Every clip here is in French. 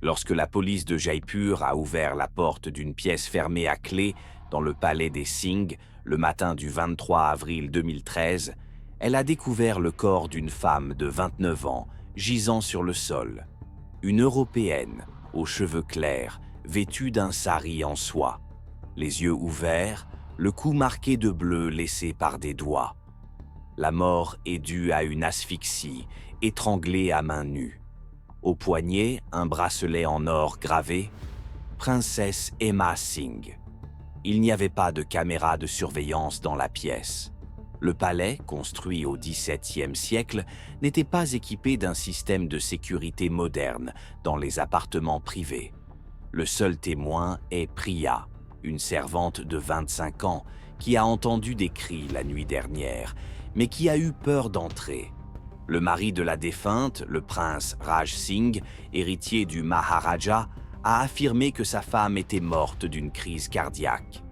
Lorsque la police de Jaipur a ouvert la porte d'une pièce fermée à clé dans le palais des Singh le matin du 23 avril 2013, elle a découvert le corps d'une femme de 29 ans gisant sur le sol. Une Européenne, aux cheveux clairs, vêtue d'un sari en soie. Les yeux ouverts, le cou marqué de bleu laissé par des doigts. La mort est due à une asphyxie, étranglée à main nue. Au poignet, un bracelet en or gravé « Princesse Emma Singh ». Il n'y avait pas de caméra de surveillance dans la pièce. Le palais, construit au XVIIe siècle, n'était pas équipé d'un système de sécurité moderne dans les appartements privés. Le seul témoin est Priya, une servante de 25 ans qui a entendu des cris la nuit dernière, mais qui a eu peur d'entrer. Le mari de la défunte, le prince Raj Singh, héritier du Maharaja, a affirmé que sa femme était morte d'une crise cardiaque.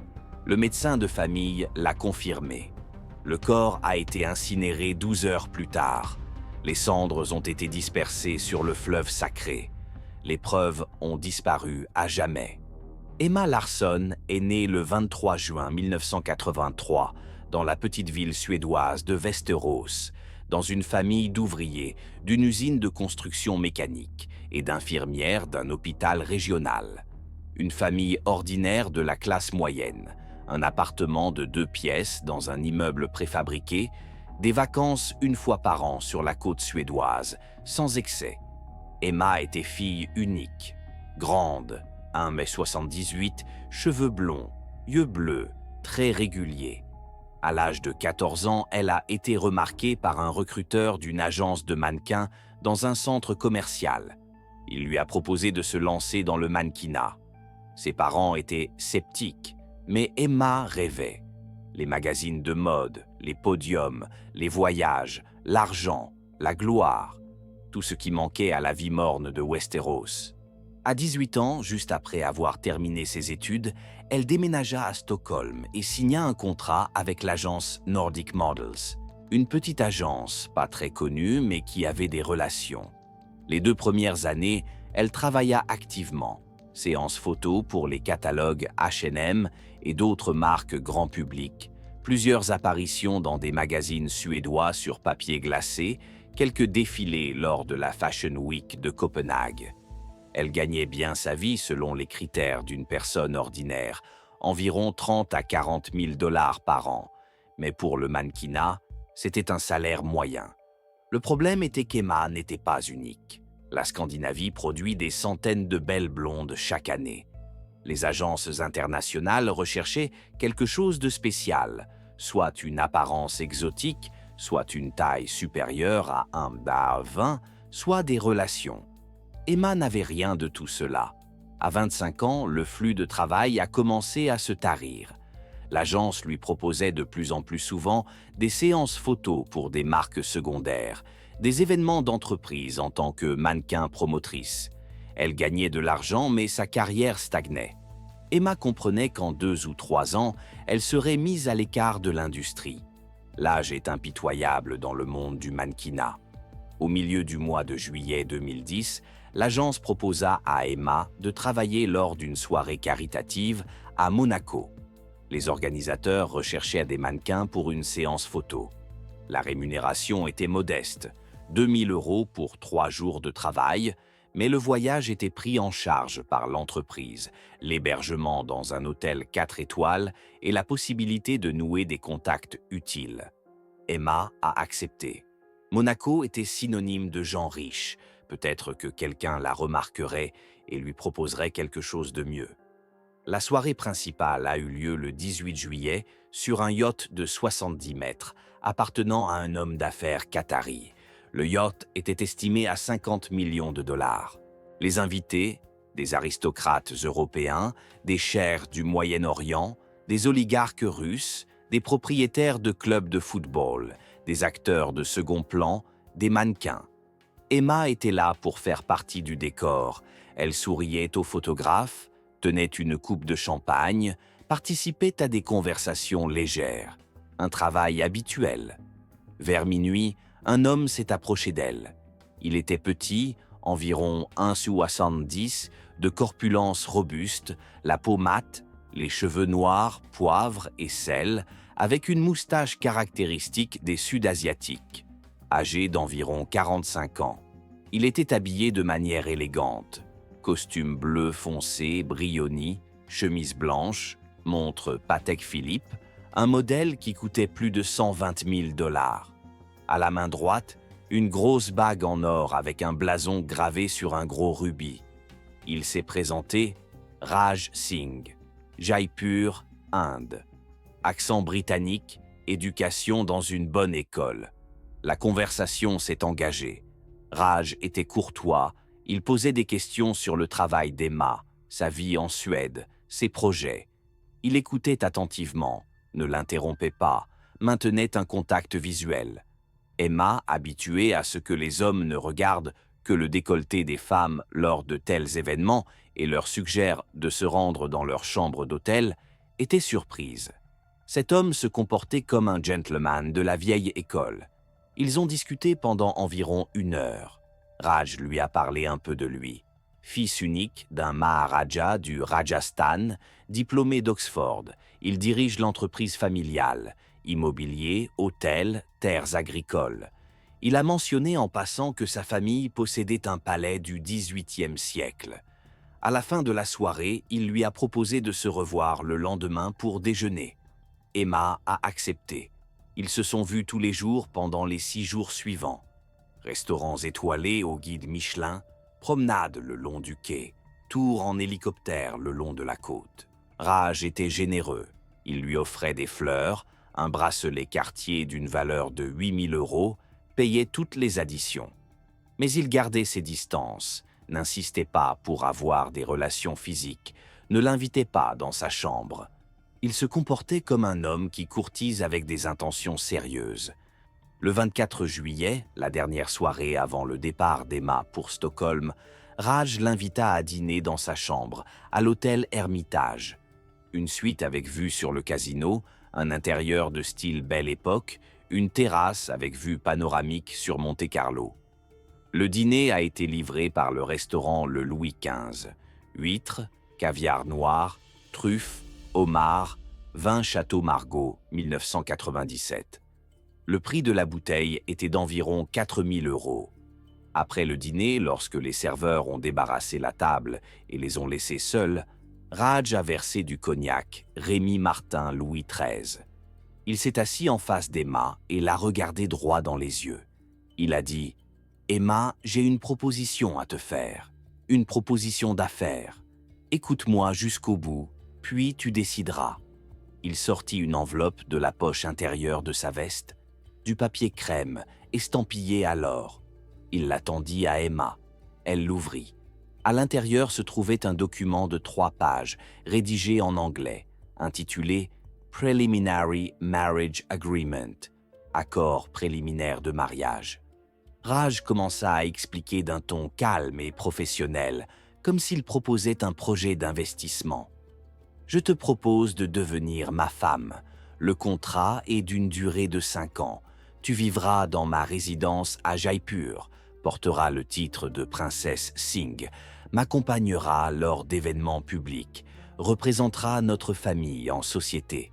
Le médecin de famille l'a confirmé. Le corps a été incinéré 12 heures plus tard. Les cendres ont été dispersées sur le fleuve sacré. Les preuves ont disparu à jamais. Emma Larsson est née le 23 juin 1983 dans la petite ville suédoise de Västerås, dans une famille d'ouvriers d'une usine de construction mécanique et d'infirmières d'un hôpital régional. Une famille ordinaire de la classe moyenne, un appartement de 2 pièces dans un immeuble préfabriqué, des vacances une fois par an sur la côte suédoise, sans excès. Emma était fille unique, grande, 1,78 m, cheveux blonds, yeux bleus, très réguliers. À l'âge de 14 ans, elle a été remarquée par un recruteur d'une agence de mannequins dans un centre commercial. Il lui a proposé de se lancer dans le mannequinat. Ses parents étaient sceptiques, mais Emma rêvait. Les magazines de mode, les podiums, les voyages, l'argent, la gloire, tout ce qui manquait à la vie morne de Västerås. À 18 ans, juste après avoir terminé ses études, elle déménagea à Stockholm et signa un contrat avec l'agence Nordic Models, une petite agence, pas très connue, mais qui avait des relations. Les 2 premières années, elle travailla activement, séances photos pour les catalogues H&M et d'autres marques grand public, plusieurs apparitions dans des magazines suédois sur papier glacé, quelques défilés lors de la Fashion Week de Copenhague. Elle gagnait bien sa vie selon les critères d'une personne ordinaire, environ 30 à 40 000 $ par an. Mais pour le mannequinat, c'était un salaire moyen. Le problème était qu'Emma n'était pas unique. La Scandinavie produit des centaines de belles blondes chaque année. Les agences internationales recherchaient quelque chose de spécial, soit une apparence exotique, soit une taille supérieure à 1,20 m, soit des relations. Emma n'avait rien de tout cela. À 25 ans, le flux de travail a commencé à se tarir. L'agence lui proposait de plus en plus souvent des séances photos pour des marques secondaires, des événements d'entreprise en tant que mannequin promotrice. Elle gagnait de l'argent, mais sa carrière stagnait. Emma comprenait qu'en 2 ou 3 ans, elle serait mise à l'écart de l'industrie. L'âge est impitoyable dans le monde du mannequinat. Au milieu du mois de juillet 2010, l'agence proposa à Emma de travailler lors d'une soirée caritative à Monaco. Les organisateurs recherchaient des mannequins pour une séance photo. La rémunération était modeste, 2 000 € pour 3 jours de travail, mais le voyage était pris en charge par l'entreprise, l'hébergement dans un hôtel 4 étoiles et la possibilité de nouer des contacts utiles. Emma a accepté. Monaco était synonyme de gens riches. Peut-être que quelqu'un la remarquerait et lui proposerait quelque chose de mieux. La soirée principale a eu lieu le 18 juillet sur un yacht de 70 mètres appartenant à un homme d'affaires qatari. Le yacht était estimé à 50 millions de $. Les invités, des aristocrates européens, des cheikhs du Moyen-Orient, des oligarques russes, des propriétaires de clubs de football, des acteurs de second plan, des mannequins. Emma était là pour faire partie du décor. Elle souriait aux photographes, tenait une coupe de champagne, participait à des conversations légères. Un travail habituel. Vers minuit, un homme s'est approché d'elle. Il était petit, environ 1,70 m, de corpulence robuste, la peau mate, les cheveux noirs, poivre et sel, avec une moustache caractéristique des Sud-Asiatiques. Âgé d'environ 45 ans, il était habillé de manière élégante. Costume bleu foncé, Brioni, chemise blanche, montre Patek Philippe, un modèle qui coûtait plus de 120 000 $. À la main droite, une grosse bague en or avec un blason gravé sur un gros rubis. Il s'est présenté Raj Singh, Jaipur, Inde. Accent britannique, éducation dans une bonne école. La conversation s'est engagée. Raj était courtois, il posait des questions sur le travail d'Emma, sa vie en Suède, ses projets. Il écoutait attentivement, ne l'interrompait pas, maintenait un contact visuel. Emma, habituée à ce que les hommes ne regardent que le décolleté des femmes lors de tels événements et leur suggère de se rendre dans leur chambre d'hôtel, était surprise. Cet homme se comportait comme un gentleman de la vieille école. Ils ont discuté pendant environ 1 heure. Raj lui a parlé un peu de lui. Fils unique d'un Maharaja du Rajasthan, diplômé d'Oxford, il dirige l'entreprise familiale, immobilier, hôtels, terres agricoles. Il a mentionné en passant que sa famille possédait un palais du XVIIIe siècle. À la fin de la soirée, il lui a proposé de se revoir le lendemain pour déjeuner. Emma a accepté. Ils se sont vus tous les jours pendant les 6 jours suivants. Restaurants étoilés au guide Michelin, promenade le long du quai, tour en hélicoptère le long de la côte. Raj était généreux. Il lui offrait des fleurs, un bracelet Cartier d'une valeur de 8 000 €, payait toutes les additions. Mais il gardait ses distances, n'insistait pas pour avoir des relations physiques, ne l'invitait pas dans sa chambre. Il se comportait comme un homme qui courtise avec des intentions sérieuses. Le 24 juillet, la dernière soirée avant le départ d'Emma pour Stockholm, Raj l'invita à dîner dans sa chambre, à l'hôtel Hermitage. Une suite avec vue sur le casino, un intérieur de style Belle Époque, une terrasse avec vue panoramique sur Monte-Carlo. Le dîner a été livré par le restaurant Le Louis XV. Huîtres, caviar noir, truffes, homard, vin Château Margaux, 1997. Le prix de la bouteille était d'environ 4 000 €. Après le dîner, lorsque les serveurs ont débarrassé la table et les ont laissés seuls, Raj a versé du cognac, Rémy Martin Louis XIII. Il s'est assis en face d'Emma et l'a regardé droit dans les yeux. Il a dit « Emma, j'ai une proposition à te faire, une proposition d'affaires. Écoute-moi jusqu'au bout, puis tu décideras. » Il sortit une enveloppe de la poche intérieure de sa veste, du papier crème, estampillé à l'or. Il la tendit à Emma. Elle l'ouvrit. À l'intérieur se trouvait un document de 3 pages, rédigé en anglais, intitulé « Preliminary Marriage Agreement », accord préliminaire de mariage. Raj commença à expliquer d'un ton calme et professionnel, comme s'il proposait un projet d'investissement. « Je te propose de devenir ma femme. Le contrat est d'une durée de 5 ans. Tu vivras dans ma résidence à Jaipur, porteras le titre de princesse Singh, m'accompagnera lors d'événements publics, représentera notre famille en société.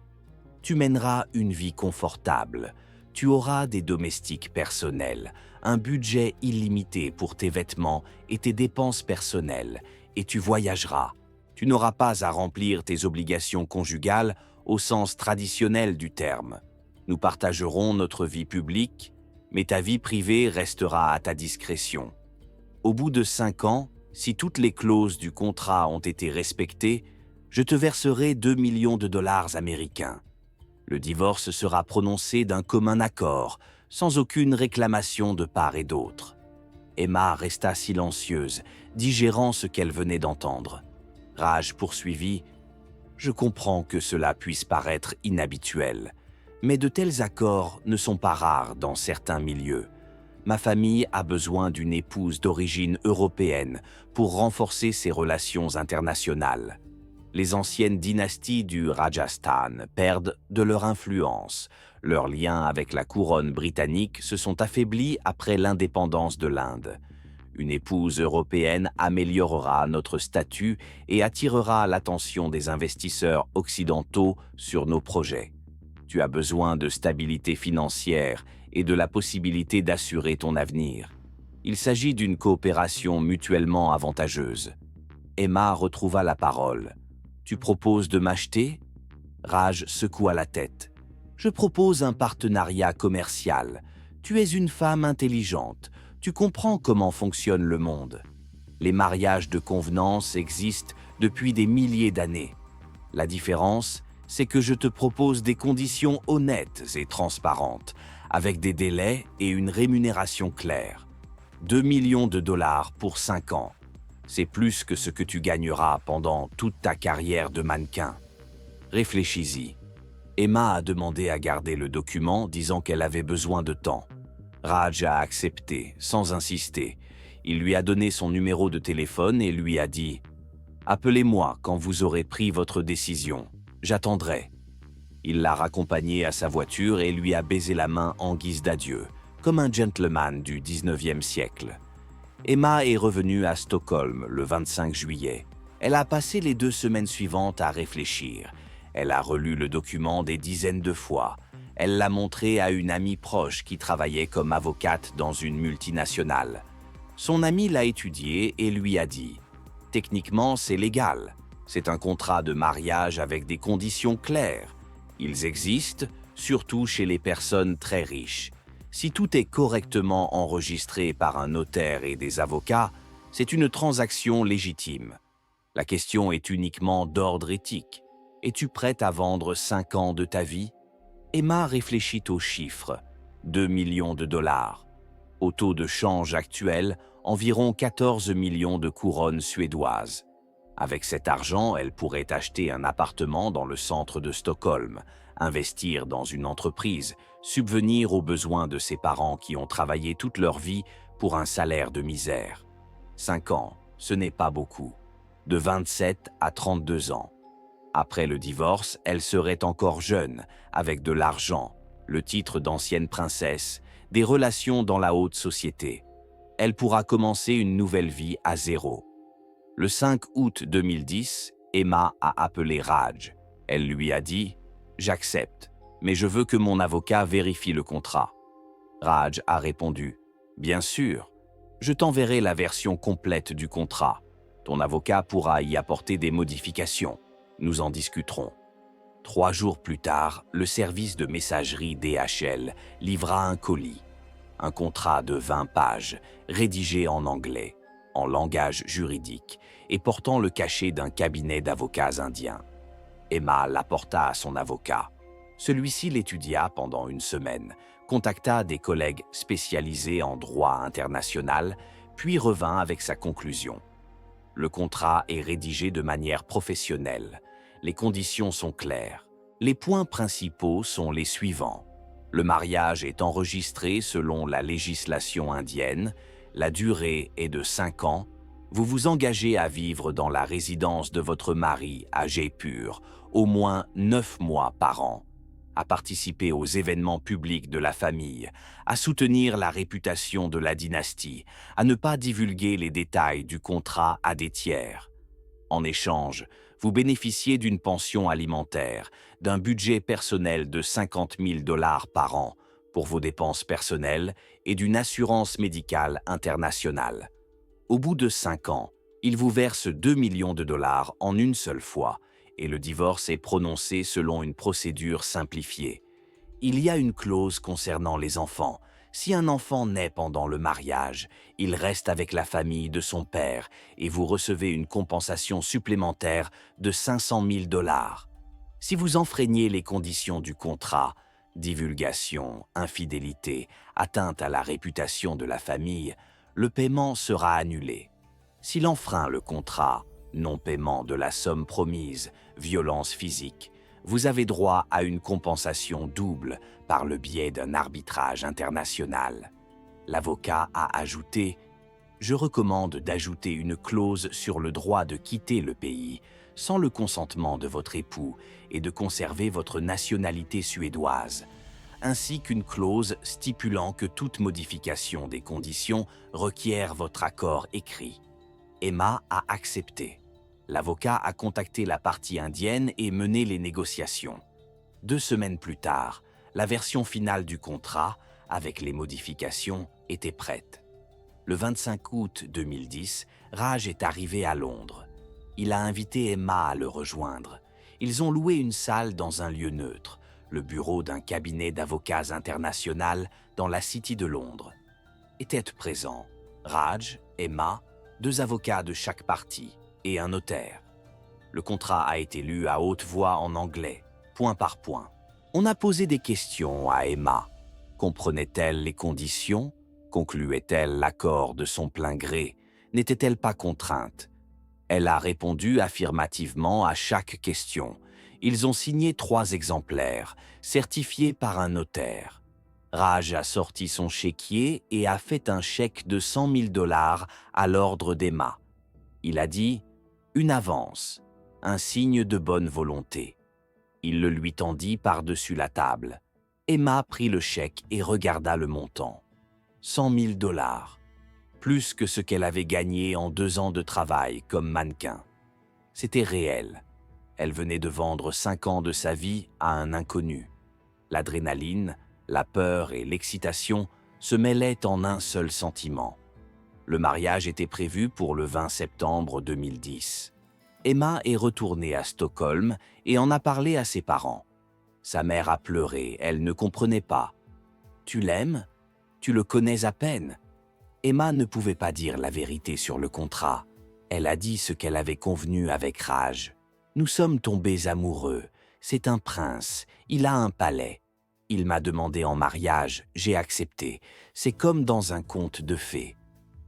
Tu mèneras une vie confortable, tu auras des domestiques personnels, un budget illimité pour tes vêtements et tes dépenses personnelles, et tu voyageras. Tu n'auras pas à remplir tes obligations conjugales au sens traditionnel du terme. Nous partagerons notre vie publique, mais ta vie privée restera à ta discrétion. Au bout de 5 ans, si toutes les clauses du contrat ont été respectées, je te verserai 2 millions de dollars américains. Le divorce sera prononcé d'un commun accord, sans aucune réclamation de part et d'autre. Emma resta silencieuse, digérant ce qu'elle venait d'entendre. Raj poursuivit « Je comprends que cela puisse paraître inhabituel, mais de tels accords ne sont pas rares dans certains milieux. Ma famille a besoin d'une épouse d'origine européenne pour renforcer ses relations internationales. Les anciennes dynasties du Rajasthan perdent de leur influence. Leurs liens avec la couronne britannique se sont affaiblis après l'indépendance de l'Inde. Une épouse européenne améliorera notre statut et attirera l'attention des investisseurs occidentaux sur nos projets. Tu as besoin de stabilité financière et de la possibilité d'assurer ton avenir. Il s'agit d'une coopération mutuellement avantageuse. Emma retrouva la parole. « Tu proposes de m'acheter » Raj secoua la tête. « Je propose un partenariat commercial. Tu es une femme intelligente. Tu comprends comment fonctionne le monde. Les mariages de convenance existent depuis des milliers d'années. La différence, c'est que je te propose des conditions honnêtes et transparentes, avec des délais et une rémunération claire. 2 millions de dollars pour 5 ans. C'est plus que ce que tu gagneras pendant toute ta carrière de mannequin. Réfléchis-y. » Emma a demandé à garder le document, disant qu'elle avait besoin de temps. Raj a accepté, sans insister. Il lui a donné son numéro de téléphone et lui a dit « Appelez-moi quand vous aurez pris votre décision. J'attendrai. » Il l'a raccompagné à sa voiture et lui a baisé la main en guise d'adieu, comme un gentleman du 19e siècle. Emma est revenue à Stockholm le 25 juillet. Elle a passé les 2 semaines suivantes à réfléchir. Elle a relu le document des dizaines de fois. Elle l'a montré à une amie proche qui travaillait comme avocate dans une multinationale. Son amie l'a étudié et lui a dit « Techniquement, c'est légal. C'est un contrat de mariage avec des conditions claires. Ils existent, surtout chez les personnes très riches. Si tout est correctement enregistré par un notaire et des avocats, c'est une transaction légitime. La question est uniquement d'ordre éthique. Es-tu prête à vendre 5 ans de ta vie ?» Emma réfléchit aux chiffres. 2 millions de dollars. Au taux de change actuel, environ 14 millions de couronnes suédoises. Avec cet argent, elle pourrait acheter un appartement dans le centre de Stockholm, investir dans une entreprise, subvenir aux besoins de ses parents qui ont travaillé toute leur vie pour un salaire de misère. 5 ans, ce n'est pas beaucoup. De 27 à 32 ans. Après le divorce, elle serait encore jeune, avec de l'argent, le titre d'ancienne princesse, des relations dans la haute société. Elle pourra commencer une nouvelle vie à zéro. Le 5 août 2010, Emma a appelé Raj. Elle lui a dit « J'accepte, mais je veux que mon avocat vérifie le contrat. » Raj a répondu « Bien sûr, je t'enverrai la version complète du contrat. Ton avocat pourra y apporter des modifications. Nous en discuterons. » 3 jours plus tard, le service de messagerie DHL livra un colis. Un contrat de 20 pages, rédigé en anglais, en langage juridique, et portant le cachet d'un cabinet d'avocats indiens. Emma l'apporta à son avocat. Celui-ci l'étudia pendant 1 semaine, contacta des collègues spécialisés en droit international, puis revint avec sa conclusion. Le contrat est rédigé de manière professionnelle. Les conditions sont claires. Les points principaux sont les suivants. Le mariage est enregistré selon la législation indienne. La durée est de 5 ans. Vous vous engagez à vivre dans la résidence de votre mari à Jaipur au moins 9 mois par an, à participer aux événements publics de la famille, à soutenir la réputation de la dynastie, à ne pas divulguer les détails du contrat à des tiers. En échange, vous bénéficiez d'une pension alimentaire, d'un budget personnel de 50 000 dollars par an pour vos dépenses personnelles et d'une assurance médicale internationale. Au bout de 5 ans, il vous verse 2 millions de dollars en une seule fois et le divorce est prononcé selon une procédure simplifiée. Il y a une clause concernant les enfants. Si un enfant naît pendant le mariage, il reste avec la famille de son père et vous recevez une compensation supplémentaire de 500 000 dollars. Si vous enfreignez les conditions du contrat, divulgation, infidélité, atteinte à la réputation de la famille, le paiement sera annulé. S'il enfreint le contrat, non-paiement de la somme promise, violence physique, vous avez droit à une compensation double par le biais d'un arbitrage international. L'avocat a ajouté « Je recommande d'ajouter une clause sur le droit de quitter le pays sans le consentement de votre époux et de conserver votre nationalité suédoise. ainsi qu'une clause stipulant que toute modification des conditions requiert votre accord écrit. Emma a accepté. L'avocat a contacté la partie indienne et mené les négociations. 2 semaines plus tard, la version finale du contrat, avec les modifications, était prête. Le 25 août 2010, Raj est arrivé à Londres. Il a invité Emma à le rejoindre. Ils ont loué une salle dans un lieu neutre, le bureau d'un cabinet d'avocats international dans la City de Londres. Étaient présents Raj, Emma, 2 avocats de chaque partie et un notaire. Le contrat a été lu à haute voix en anglais, point par point. On a posé des questions à Emma. Comprenait-elle les conditions? Concluait-elle l'accord de son plein gré? N'était-elle pas contrainte? Elle a répondu affirmativement à chaque question. Ils ont signé 3 exemplaires, certifiés par un notaire. Raj a sorti son chéquier et a fait un chèque de 100 000 $ à l'ordre d'Emma. Il a dit « une avance, un signe de bonne volonté ». Il le lui tendit par-dessus la table. Emma prit le chèque et regarda le montant. 100 000 $, plus que ce qu'elle avait gagné en 2 ans de travail comme mannequin. C'était réel. Elle venait de vendre 5 ans de sa vie à un inconnu. L'adrénaline, la peur et l'excitation se mêlaient en un seul sentiment. Le mariage était prévu pour le 20 septembre 2010. Emma est retournée à Stockholm et en a parlé à ses parents. Sa mère a pleuré, elle ne comprenait pas. « Tu l'aimes? Tu le connais à peine ?» Emma ne pouvait pas dire la vérité sur le contrat. Elle a dit ce qu'elle avait convenu avec Raj. « Nous sommes tombés amoureux. C'est un prince. Il a un palais. Il m'a demandé en mariage. J'ai accepté. C'est comme dans un conte de fées. »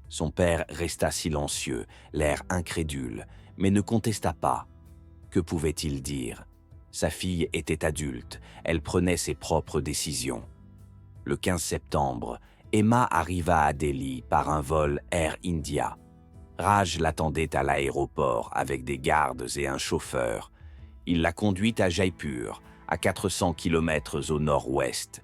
Son père resta silencieux, l'air incrédule, mais ne contesta pas. Que pouvait-il dire? Sa fille était adulte. Elle prenait ses propres décisions. Le 15 septembre, Emma arriva à Delhi par un vol Air India. Raj l'attendait à l'aéroport avec des gardes et un chauffeur. Il l'a conduite à Jaipur, à 400 km au nord-ouest.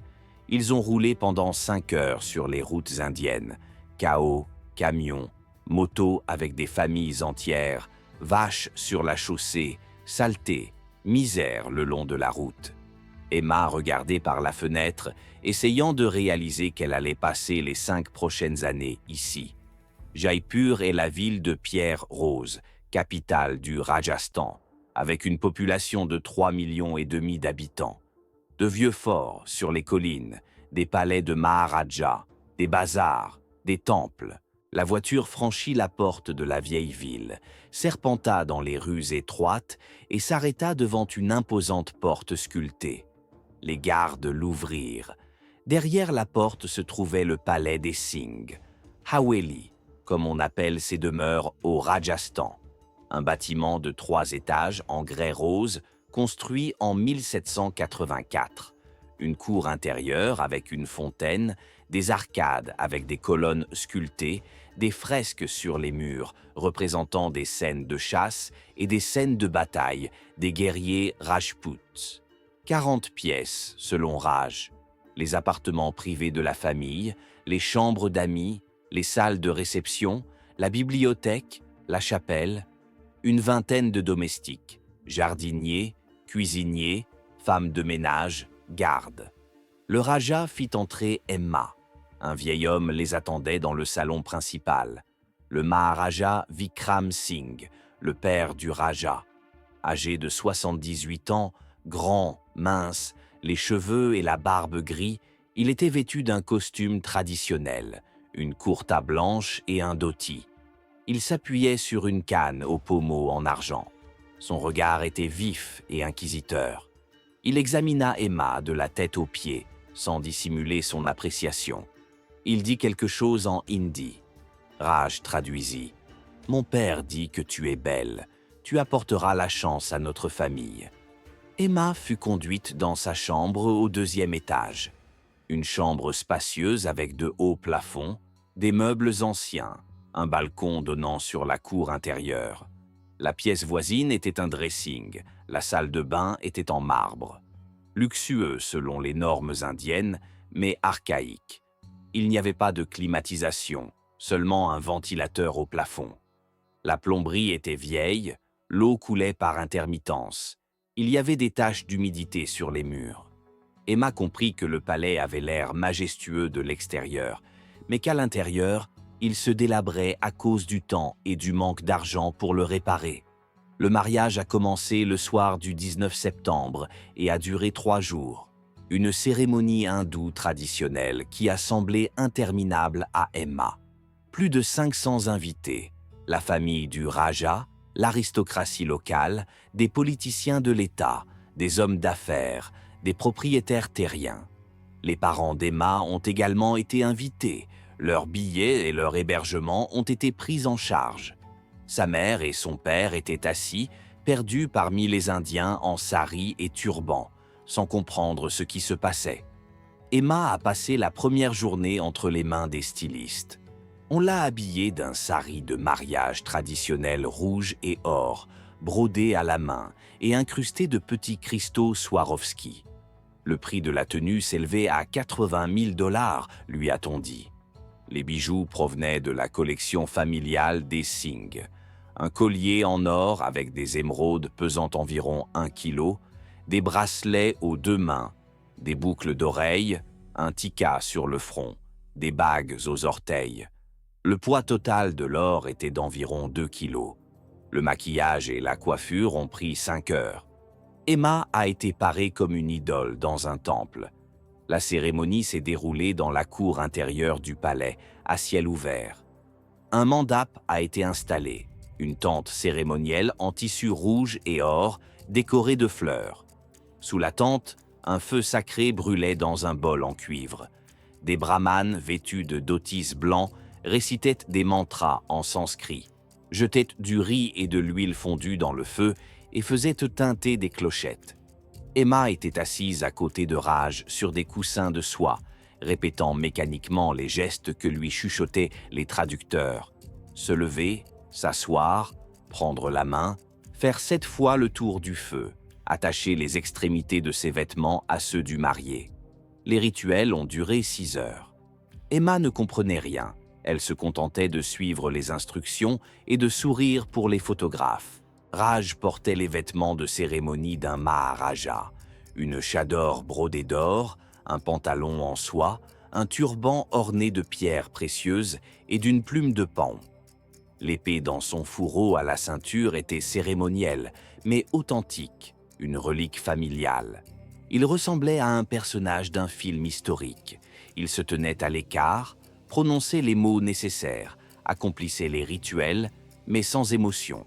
Ils ont roulé pendant 5 heures sur les routes indiennes. Chaos, camions, motos avec des familles entières, vaches sur la chaussée, saleté, misère le long de la route. Emma regardait par la fenêtre, essayant de réaliser qu'elle allait passer les 5 prochaines années ici. Jaipur est la ville de pierre rose, capitale du Rajasthan, avec une population de 3,5 millions d'habitants. De vieux forts sur les collines, des palais de Maharaja, des bazars, des temples. La voiture franchit la porte de la vieille ville, serpenta dans les rues étroites et s'arrêta devant une imposante porte sculptée. Les gardes l'ouvrirent. Derrière la porte se trouvait le palais des Singh, Haveli, comme on appelle ces demeures au Rajasthan, un bâtiment de 3 étages en grès rose construit en 1784, une cour intérieure avec une fontaine, des arcades avec des colonnes sculptées, des fresques sur les murs représentant des scènes de chasse et des scènes de bataille des guerriers Rajputs. 40 pièces, selon Raj. Les appartements privés de la famille, les chambres d'amis, les salles de réception, la bibliothèque, la chapelle, une vingtaine de domestiques, jardiniers, cuisiniers, femmes de ménage, gardes. Le Raja fit entrer Emma. Un vieil homme les attendait dans le salon principal. Le Maharaja Vikram Singh, le père du Raja. Âgé de 78 ans, grand, mince, les cheveux et la barbe gris, il était vêtu d'un costume traditionnel, une kurta blanche et un dhoti. Il s'appuyait sur une canne au pommeau en argent. Son regard était vif et inquisiteur. Il examina Emma de la tête aux pieds, sans dissimuler son appréciation. Il dit quelque chose en hindi. Raj traduisit. « Mon père dit que tu es belle. Tu apporteras la chance à notre famille. » Emma fut conduite dans sa chambre au 2e étage. Une chambre spacieuse avec de hauts plafonds, des meubles anciens, un balcon donnant sur la cour intérieure. La pièce voisine était un dressing, la salle de bain était en marbre. luxueux selon les normes indiennes, mais archaïque. Il n'y avait pas de climatisation, seulement un ventilateur au plafond. La plomberie était vieille, l'eau coulait par intermittence. Il y avait des taches d'humidité sur les murs. Emma comprit que le palais avait l'air majestueux de l'extérieur, mais qu'à l'intérieur, il se délabrait à cause du temps et du manque d'argent pour le réparer. Le mariage a commencé le soir du 19 septembre et a duré 3 jours. Une cérémonie hindoue traditionnelle qui a semblé interminable à Emma. Plus de 500 invités, la famille du Raja, l'aristocratie locale, des politiciens de l'État, des hommes d'affaires, des propriétaires terriens. Les parents d'Emma ont également été invités, leurs billets et leur hébergement ont été pris en charge. Sa mère et son père étaient assis, perdus parmi les Indiens en sari et turban, sans comprendre ce qui se passait. Emma a passé la première journée entre les mains des stylistes. On l'a habillée d'un sari de mariage traditionnel rouge et or, brodé à la main et incrusté de petits cristaux Swarovski. Le prix de la tenue s'élevait à 80 000 $, lui a-t-on dit. Les bijoux provenaient de la collection familiale des Singh. Un collier en or avec des émeraudes pesant environ 1 kg, des bracelets aux 2 mains, des boucles d'oreilles, un tika sur le front, des bagues aux orteils. Le poids total de l'or était d'environ 2 kg. Le maquillage et la coiffure ont pris 5 heures. Emma a été parée comme une idole dans un temple. La cérémonie s'est déroulée dans la cour intérieure du palais, à ciel ouvert. Un mandap a été installé, une tente cérémonielle en tissu rouge et or, décorée de fleurs. Sous la tente, un feu sacré brûlait dans un bol en cuivre. Des brahmanes vêtus de dhotis blancs récitaient des mantras en sanskrit, jetaient du riz et de l'huile fondue dans le feu et faisaient tinter des clochettes. Emma était assise à côté de Raj sur des coussins de soie, répétant mécaniquement les gestes que lui chuchotaient les traducteurs. Se lever, s'asseoir, prendre la main, faire 7 fois le tour du feu, attacher les extrémités de ses vêtements à ceux du marié. Les rituels ont duré 6 heures. Emma ne comprenait rien. Elle se contentait de suivre les instructions et de sourire pour les photographes. Raj portait les vêtements de cérémonie d'un Maharaja, une chador brodée d'or, un pantalon en soie, un turban orné de pierres précieuses et d'une plume de paon. L'épée dans son fourreau à la ceinture était cérémonielle, mais authentique, une relique familiale. Il ressemblait à un personnage d'un film historique. Il se tenait à l'écart, prononçait les mots nécessaires, accomplissait les rituels, mais sans émotion.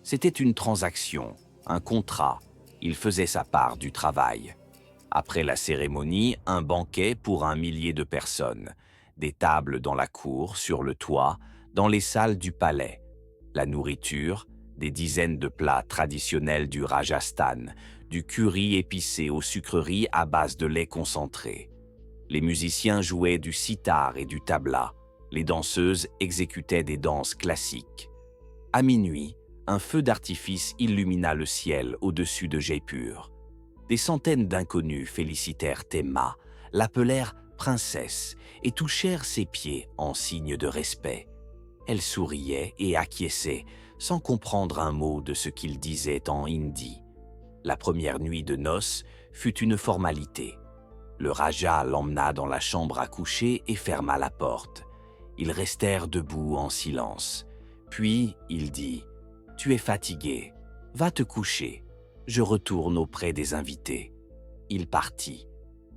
C'était une transaction, un contrat. Il faisait sa part du travail. Après la cérémonie, un banquet pour 1 millier de personnes. Des tables dans la cour, sur le toit, dans les salles du palais. La nourriture, des dizaines de plats traditionnels du Rajasthan, du curry épicé aux sucreries à base de lait concentré. Les musiciens jouaient du sitar et du tabla. Les danseuses exécutaient des danses classiques. À minuit, un feu d'artifice illumina le ciel au-dessus de Jaipur. Des centaines d'inconnus félicitèrent Emma, l'appelèrent princesse et touchèrent ses pieds en signe de respect. Elle souriait et acquiesçait, sans comprendre un mot de ce qu'il disait en hindi. La première nuit de noces fut une formalité. Le Raja l'emmena dans la chambre à coucher et ferma la porte. Ils restèrent debout en silence. Puis il dit « Tu es fatigué, va te coucher. Je retourne auprès des invités. » Il partit.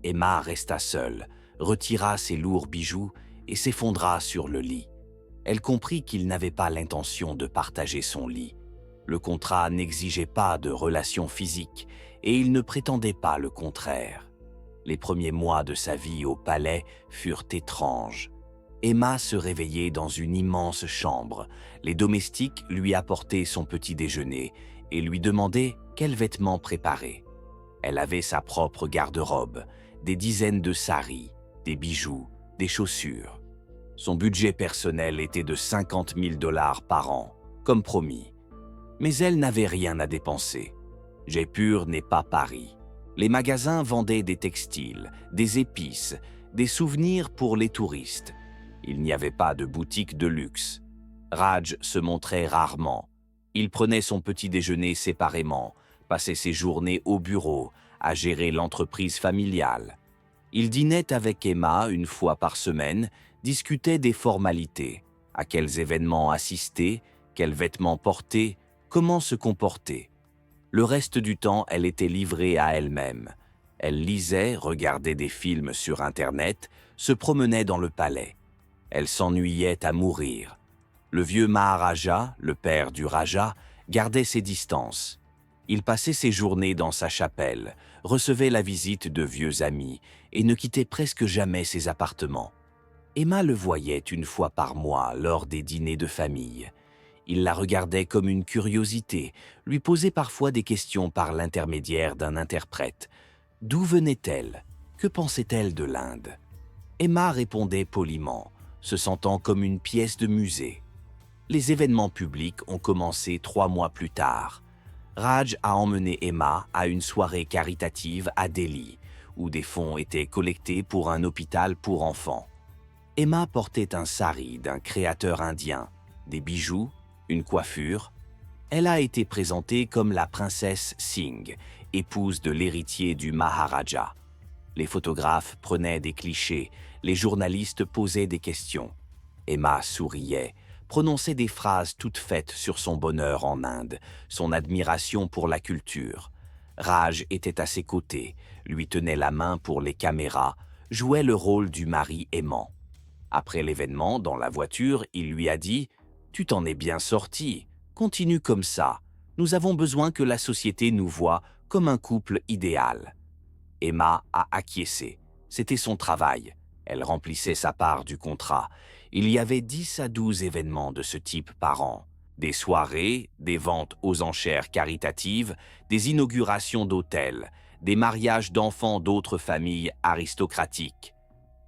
Emma resta seule, retira ses lourds bijoux et s'effondra sur le lit. Elle comprit qu'il n'avait pas l'intention de partager son lit. Le contrat n'exigeait pas de relations physiques et il ne prétendait pas le contraire. Les premiers mois de sa vie au palais furent étranges. Emma se réveillait dans une immense chambre. Les domestiques lui apportaient son petit déjeuner et lui demandaient quels vêtements préparer. Elle avait sa propre garde-robe, des dizaines de saris, des bijoux, des chaussures. Son budget personnel était de 50 000 $ par an, comme promis. Mais elle n'avait rien à dépenser. Jaipur n'est pas Paris. Les magasins vendaient des textiles, des épices, des souvenirs pour les touristes. Il n'y avait pas de boutique de luxe. Raj se montrait rarement. Il prenait son petit déjeuner séparément, passait ses journées au bureau, à gérer l'entreprise familiale. Il dînait avec Emma une fois par semaine, discutait des formalités, à quels événements assister, quels vêtements porter, comment se comporter. Le reste du temps, elle était livrée à elle-même. Elle lisait, regardait des films sur Internet, se promenait dans le palais. Elle s'ennuyait à mourir. Le vieux Maharaja, le père du Raja, gardait ses distances. Il passait ses journées dans sa chapelle, recevait la visite de vieux amis et ne quittait presque jamais ses appartements. Emma le voyait une fois par mois lors des dîners de famille. Il la regardait comme une curiosité, lui posait parfois des questions par l'intermédiaire d'un interprète. D'où venait-elle? Que pensait-elle de l'Inde? Emma répondait poliment, se sentant comme une pièce de musée. Les événements publics ont commencé 3 mois plus tard. Raj a emmené Emma à une soirée caritative à Delhi, où des fonds étaient collectés pour un hôpital pour enfants. Emma portait un sari d'un créateur indien, des bijoux, une coiffure. Elle a été présentée comme la princesse Singh, épouse de l'héritier du Maharaja. Les photographes prenaient des clichés, les journalistes posaient des questions. Emma souriait, prononçait des phrases toutes faites sur son bonheur en Inde, son admiration pour la culture. Raj était à ses côtés, lui tenait la main pour les caméras, jouait le rôle du mari aimant. Après l'événement, dans la voiture, il lui a dit « Tu t'en es bien sorti, continue comme ça. Nous avons besoin que la société nous voie comme un couple idéal. » Emma a acquiescé. C'était son travail. Elle remplissait sa part du contrat. Il y avait 10 à 12 événements de ce type par an. Des soirées, des ventes aux enchères caritatives, des inaugurations d'hôtels, des mariages d'enfants d'autres familles aristocratiques.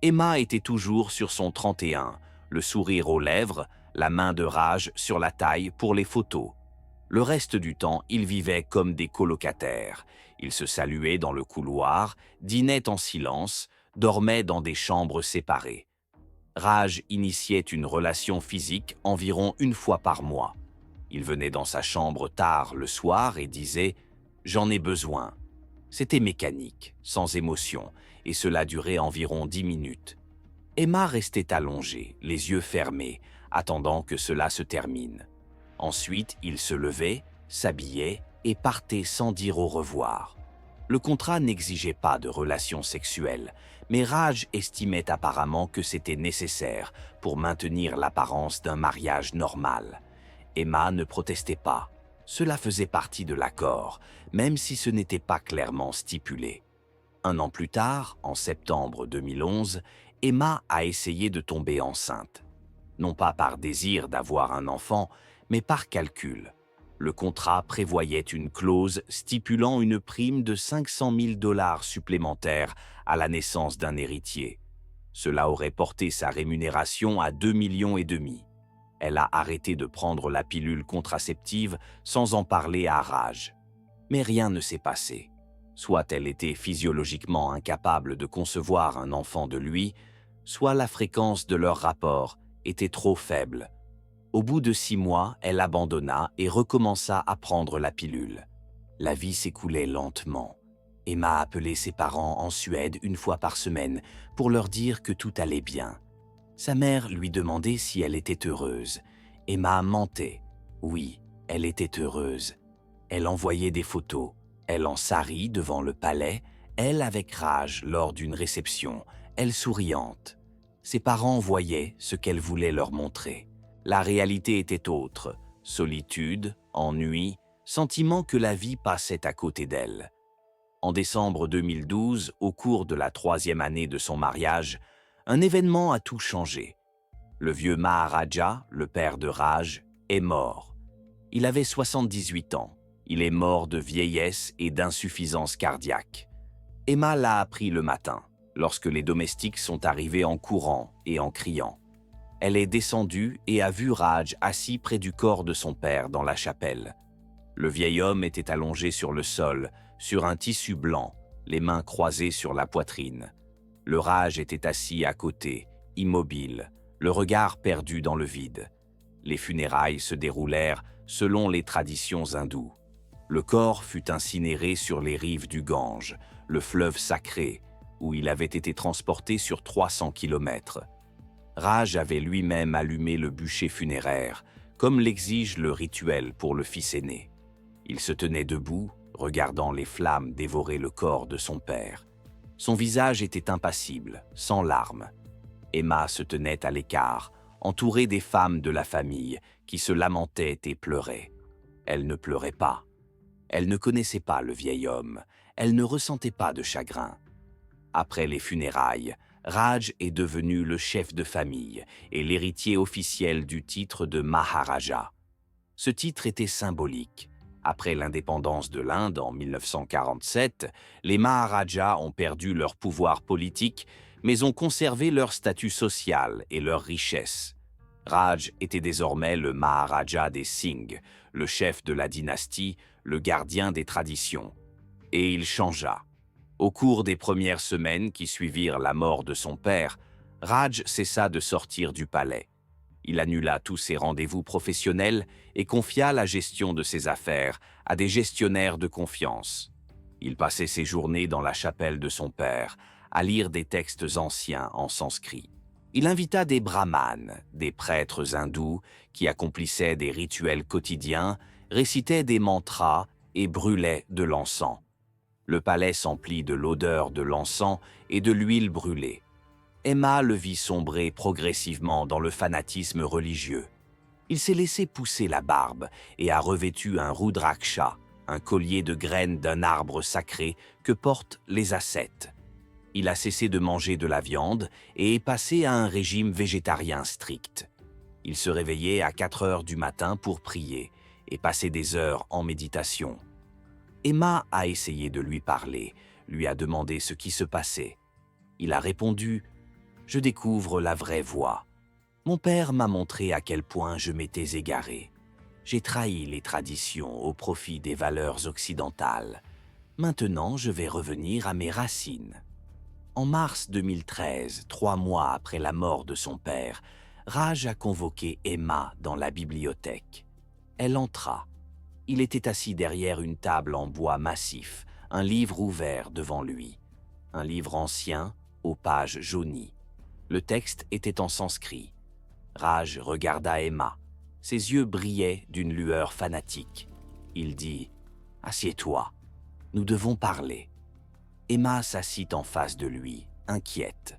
Emma était toujours sur son 31, le sourire aux lèvres, la main de Raj sur la taille pour les photos. Le reste du temps, ils vivaient comme des colocataires. Ils se saluaient dans le couloir, dînaient en silence, dormaient dans des chambres séparées. Raj initiait une relation physique environ une fois par mois. Il venait dans sa chambre tard le soir et disait « J'en ai besoin ». C'était mécanique, sans émotion, et cela durait environ 10 minutes. Emma restait allongée, les yeux fermés, attendant que cela se termine. Ensuite, il se levait, s'habillait et partait sans dire au revoir. Le contrat n'exigeait pas de relations sexuelles, mais Raj estimait apparemment que c'était nécessaire pour maintenir l'apparence d'un mariage normal. Emma ne protestait pas. Cela faisait partie de l'accord, même si ce n'était pas clairement stipulé. 1 an plus tard, en septembre 2011, Emma a essayé de tomber enceinte. Non pas par désir d'avoir un enfant, mais par calcul. Le contrat prévoyait une clause stipulant une prime de 500 000 $ supplémentaires à la naissance d'un héritier. Cela aurait porté sa rémunération à 2,5 millions. Elle a arrêté de prendre la pilule contraceptive sans en parler à Raj. Mais rien ne s'est passé. Soit elle était physiologiquement incapable de concevoir un enfant de lui, soit la fréquence de leur rapport était trop faible. Au bout de 6 mois, elle abandonna et recommença à prendre la pilule. La vie s'écoulait lentement. Emma appelait ses parents en Suède une fois par semaine pour leur dire que tout allait bien. Sa mère lui demandait si elle était heureuse. Emma mentait. Oui, elle était heureuse. Elle envoyait des photos. Elle en sari devant le palais, elle avec Raj lors d'une réception, elle souriante. Ses parents voyaient ce qu'elle voulait leur montrer. La réalité était autre, solitude, ennui, sentiment que la vie passait à côté d'elle. En décembre 2012, au cours de la 3e année de son mariage, un événement a tout changé. Le vieux Maharaja, le père de Raj, est mort. Il avait 78 ans. Il est mort de vieillesse et d'insuffisance cardiaque. Emma l'a appris le matin, lorsque les domestiques sont arrivés en courant et en criant. Elle est descendue et a vu Raj assis près du corps de son père dans la chapelle. Le vieil homme était allongé sur le sol, sur un tissu blanc, les mains croisées sur la poitrine. Le Raj était assis à côté, immobile, le regard perdu dans le vide. Les funérailles se déroulèrent selon les traditions hindoues. Le corps fut incinéré sur les rives du Gange, le fleuve sacré, où il avait été transporté sur 300 kilomètres. Raj avait lui-même allumé le bûcher funéraire, comme l'exige le rituel pour le fils aîné. Il se tenait debout, regardant les flammes dévorer le corps de son père. Son visage était impassible, sans larmes. Emma se tenait à l'écart, entourée des femmes de la famille, qui se lamentaient et pleuraient. Elle ne pleurait pas. Elle ne connaissait pas le vieil homme. Elle ne ressentait pas de chagrin. Après les funérailles, Raj est devenu le chef de famille et l'héritier officiel du titre de Maharaja. Ce titre était symbolique. Après l'indépendance de l'Inde en 1947, les Maharajas ont perdu leur pouvoir politique, mais ont conservé leur statut social et leur richesse. Raj était désormais le Maharaja des Singh, le chef de la dynastie, le gardien des traditions. Et il changea. Au cours des premières semaines qui suivirent la mort de son père, Raj cessa de sortir du palais. Il annula tous ses rendez-vous professionnels et confia la gestion de ses affaires à des gestionnaires de confiance. Il passait ses journées dans la chapelle de son père, à lire des textes anciens en sanskrit. Il invita des brahmanes, des prêtres hindous, qui accomplissaient des rituels quotidiens, récitaient des mantras et brûlaient de l'encens. Le palais s'emplit de l'odeur de l'encens et de l'huile brûlée. Emma le vit sombrer progressivement dans le fanatisme religieux. Il s'est laissé pousser la barbe et a revêtu un rudraksha, un collier de graines d'un arbre sacré que portent les ascètes. Il a cessé de manger de la viande et est passé à un régime végétarien strict. Il se réveillait à 4 heures du matin pour prier et passait des heures en méditation. Emma a essayé de lui parler, lui a demandé ce qui se passait. Il a répondu « Je découvre la vraie voie. Mon père m'a montré à quel point je m'étais égaré. J'ai trahi les traditions au profit des valeurs occidentales. Maintenant, je vais revenir à mes racines. » En mars 2013, 3 mois après la mort de son père, Raj a convoqué Emma dans la bibliothèque. Elle entra. Il était assis derrière une table en bois massif, un livre ouvert devant lui. Un livre ancien, aux pages jaunies. Le texte était en sanskrit. Raj regarda Emma. Ses yeux brillaient d'une lueur fanatique. Il dit « Assieds-toi, nous devons parler. » Emma s'assit en face de lui, inquiète.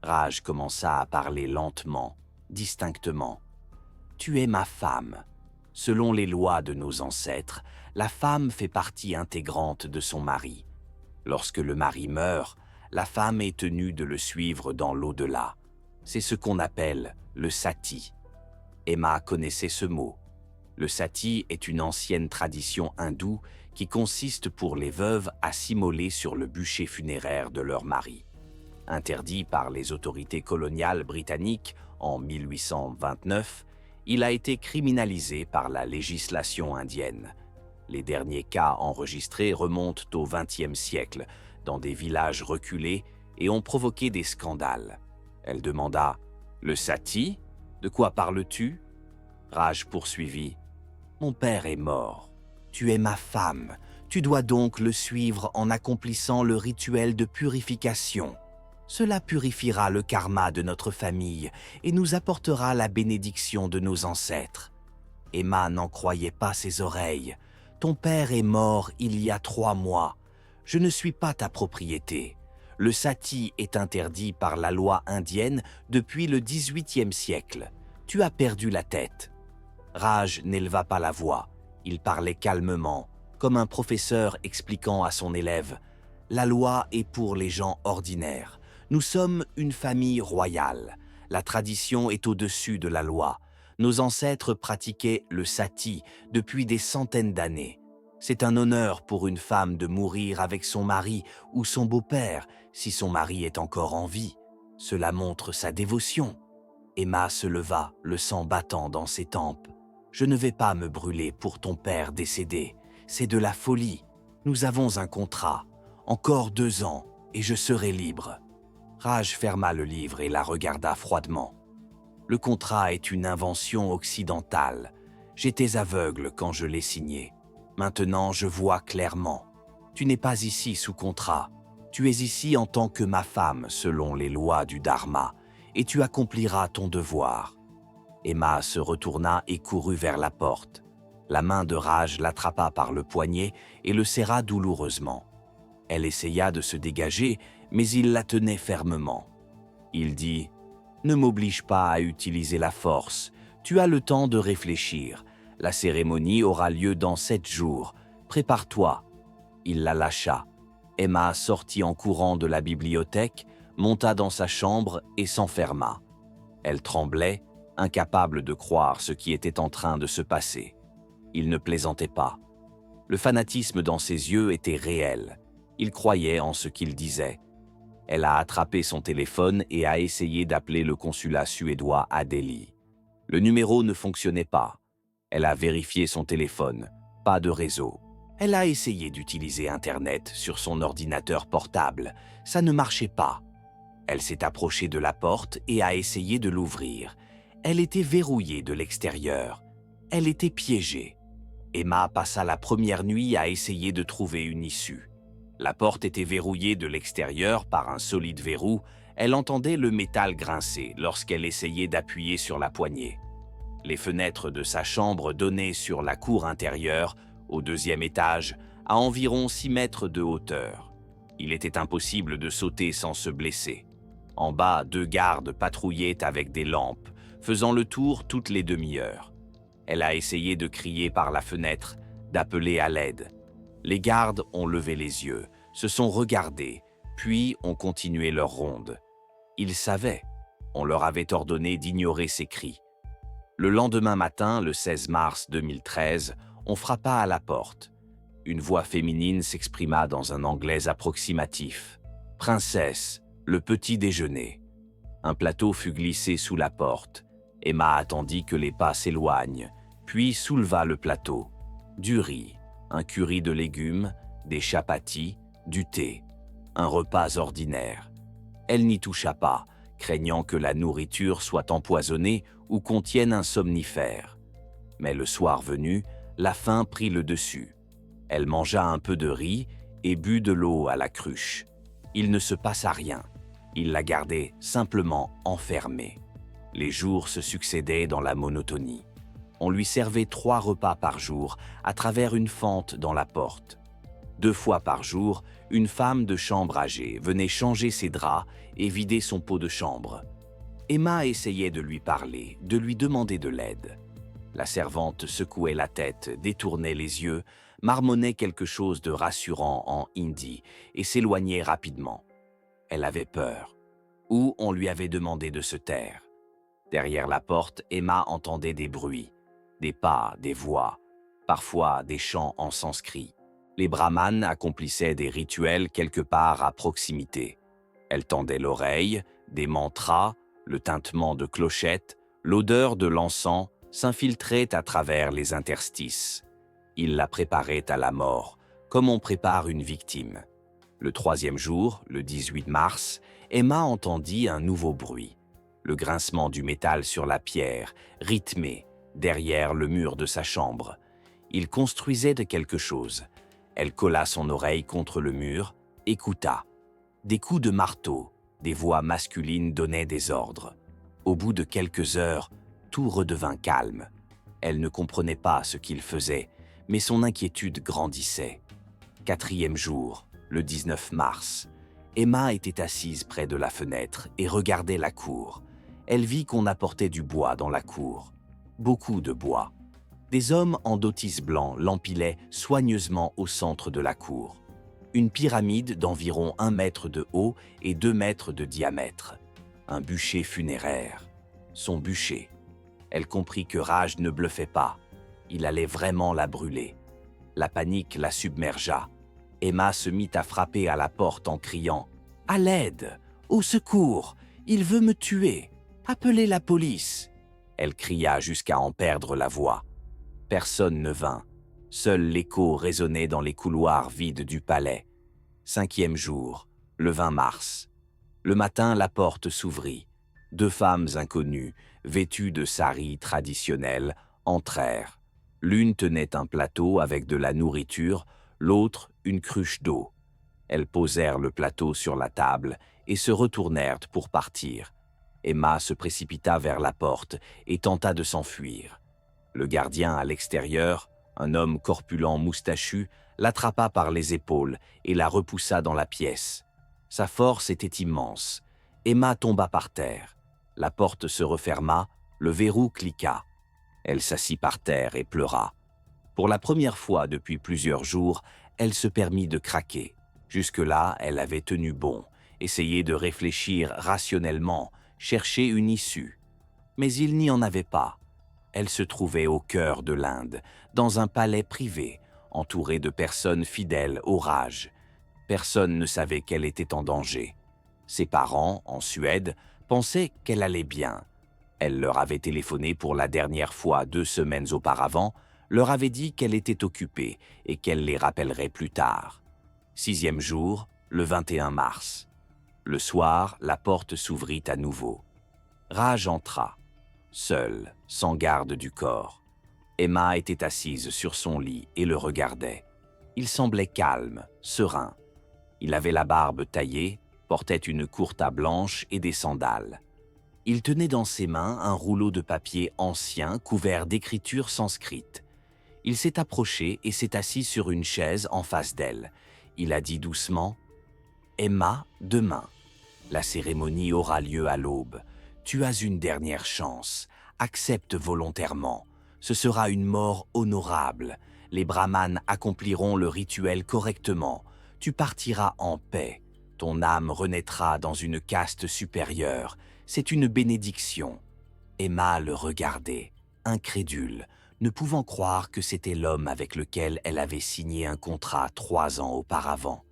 Raj commença à parler lentement, distinctement. « Tu es ma femme. Selon les lois de nos ancêtres, la femme fait partie intégrante de son mari. Lorsque le mari meurt, la femme est tenue de le suivre dans l'au-delà. C'est ce qu'on appelle le sati. » Emma connaissait ce mot. Le sati est une ancienne tradition hindoue qui consiste pour les veuves à s'immoler sur le bûcher funéraire de leur mari. Interdit par les autorités coloniales britanniques en 1829, il a été criminalisé par la législation indienne. Les derniers cas enregistrés remontent au XXe siècle, dans des villages reculés, et ont provoqué des scandales. Elle demanda « Le sati ? De quoi parles-tu » Raj poursuivit « Mon père est mort. Tu es ma femme. Tu dois donc le suivre en accomplissant le rituel de purification. Cela purifiera le karma de notre famille et nous apportera la bénédiction de nos ancêtres. » Emma n'en croyait pas ses oreilles. « Ton père est mort il y a 3 mois. Je ne suis pas ta propriété. Le sati est interdit par la loi indienne depuis le XVIIIe siècle. Tu as perdu la tête. » Raj n'éleva pas la voix. Il parlait calmement, comme un professeur expliquant à son élève « La loi est pour les gens ordinaires. Nous sommes une famille royale. La tradition est au-dessus de la loi. Nos ancêtres pratiquaient le sati depuis des centaines d'années. C'est un honneur pour une femme de mourir avec son mari ou son beau-père si son mari est encore en vie. Cela montre sa dévotion. » Emma se leva, le sang battant dans ses tempes. « Je ne vais pas me brûler pour ton père décédé. C'est de la folie. Nous avons un contrat. Encore 2 ans, et je serai libre. » Raj ferma le livre et la regarda froidement. « Le contrat est une invention occidentale. J'étais aveugle quand je l'ai signé. Maintenant, je vois clairement. Tu n'es pas ici sous contrat. Tu es ici en tant que ma femme, selon les lois du Dharma, et tu accompliras ton devoir. » Emma se retourna et courut vers la porte. La main de Raj l'attrapa par le poignet et le serra douloureusement. Elle essaya de se dégager, mais il la tenait fermement. Il dit « Ne m'oblige pas à utiliser la force. Tu as le temps de réfléchir. La cérémonie aura lieu dans 7 jours. Prépare-toi. » Il la lâcha. Emma sortit en courant de la bibliothèque, monta dans sa chambre et s'enferma. Elle tremblait, incapable de croire ce qui était en train de se passer. Il ne plaisantait pas. Le fanatisme dans ses yeux était réel. Il croyait en ce qu'il disait. Elle a attrapé son téléphone et a essayé d'appeler le consulat suédois à Delhi. Le numéro ne fonctionnait pas. Elle a vérifié son téléphone. Pas de réseau. Elle a essayé d'utiliser Internet sur son ordinateur portable. Ça ne marchait pas. Elle s'est approchée de la porte et a essayé de l'ouvrir. Elle était verrouillée de l'extérieur. Elle était piégée. Emma passa la première nuit à essayer de trouver une issue. La porte était verrouillée de l'extérieur par un solide verrou. Elle entendait le métal grincer lorsqu'elle essayait d'appuyer sur la poignée. Les fenêtres de sa chambre donnaient sur la cour intérieure, au 2e étage, à environ 6 mètres de hauteur. Il était impossible de sauter sans se blesser. En bas, 2 gardes patrouillaient avec des lampes, faisant le tour toutes les demi-heures. Elle a essayé de crier par la fenêtre, d'appeler à l'aide. Les gardes ont levé les yeux, se sont regardés, puis ont continué leur ronde. Ils savaient. On leur avait ordonné d'ignorer ces cris. Le lendemain matin, le 16 mars 2013, on frappa à la porte. Une voix féminine s'exprima dans un anglais approximatif. « Princesse, le petit déjeuner. » Un plateau fut glissé sous la porte. Emma attendit que les pas s'éloignent, puis souleva le plateau. Du riz, un curry de légumes, des chapatis, du thé. Un repas ordinaire. Elle n'y toucha pas, craignant que la nourriture soit empoisonnée ou contienne un somnifère. Mais le soir venu, la faim prit le dessus. Elle mangea un peu de riz et but de l'eau à la cruche. Il ne se passa rien. Il la gardait simplement enfermée. Les jours se succédaient dans la monotonie. On lui servait 3 repas par jour à travers une fente dans la porte. 2 fois par jour, une femme de chambre âgée venait changer ses draps et vider son pot de chambre. Emma essayait de lui parler, de lui demander de l'aide. La servante secouait la tête, détournait les yeux, marmonnait quelque chose de rassurant en hindi et s'éloignait rapidement. Elle avait peur. Ou on lui avait demandé de se taire. Derrière la porte, Emma entendait des bruits, des pas, des voix, parfois des chants en sanskrit. Les brahmanes accomplissaient des rituels quelque part à proximité. Elle tendait l'oreille, des mantras, le tintement de clochettes, l'odeur de l'encens s'infiltrait à travers les interstices. Il la préparait à la mort, comme on prépare une victime. Le 3e jour, le 18 mars, Emma entendit un nouveau bruit. Le grincement du métal sur la pierre, rythmé, derrière le mur de sa chambre. Il construisait de quelque chose. Elle colla son oreille contre le mur, écouta. Des coups de marteau, des voix masculines donnaient des ordres. Au bout de quelques heures, tout redevint calme. Elle ne comprenait pas ce qu'il faisait, mais son inquiétude grandissait. 4e jour, le 19 mars, Emma était assise près de la fenêtre et regardait la cour. Elle vit qu'on apportait du bois dans la cour. Beaucoup de bois. Des hommes en dotis blanc l'empilaient soigneusement au centre de la cour. Une pyramide d'environ 1 mètre de haut et 2 mètres de diamètre. Un bûcher funéraire. Son bûcher. Elle comprit que Raj ne bluffait pas. Il allait vraiment la brûler. La panique la submergea. Emma se mit à frapper à la porte en criant « À l'aide! Au secours! Il veut me tuer! Appelez la police !» Elle cria jusqu'à en perdre la voix. Personne ne vint. Seul l'écho résonnait dans les couloirs vides du palais. 5e jour, le 20 mars. Le matin, la porte s'ouvrit. 2 femmes inconnues, vêtues de saris traditionnels, entrèrent. L'une tenait un plateau avec de la nourriture, l'autre une cruche d'eau. Elles posèrent le plateau sur la table et se retournèrent pour partir. Emma se précipita vers la porte et tenta de s'enfuir. Le gardien à l'extérieur, un homme corpulent moustachu, l'attrapa par les épaules et la repoussa dans la pièce. Sa force était immense. Emma tomba par terre. La porte se referma, le verrou cliqua. Elle s'assit par terre et pleura. Pour la première fois depuis plusieurs jours, elle se permit de craquer. Jusque-là, elle avait tenu bon, essayé de réfléchir rationnellement, chercher une issue. Mais il n'y en avait pas. Elle se trouvait au cœur de l'Inde, dans un palais privé, entouré de personnes fidèles au Raj. Personne ne savait qu'elle était en danger. Ses parents, en Suède, pensaient qu'elle allait bien. Elle leur avait téléphoné pour la dernière fois 2 semaines auparavant, leur avait dit qu'elle était occupée et qu'elle les rappellerait plus tard. 6e jour, le 21 mars. Le soir, la porte s'ouvrit à nouveau. Raj entra, seule, sans garde du corps. Emma était assise sur son lit et le regardait. Il semblait calme, serein. Il avait la barbe taillée, portait une courta blanche et des sandales. Il tenait dans ses mains un rouleau de papier ancien couvert d'écritures sanskrites. Il s'est approché et s'est assis sur une chaise en face d'elle. Il a dit doucement « Emma, demain. La cérémonie aura lieu à l'aube. Tu as une dernière chance. Accepte volontairement. Ce sera une mort honorable. Les brahmanes accompliront le rituel correctement. Tu partiras en paix. Ton âme renaîtra dans une caste supérieure. C'est une bénédiction. » Emma le regardait, incrédule, ne pouvant croire que c'était l'homme avec lequel elle avait signé un contrat 3 ans auparavant.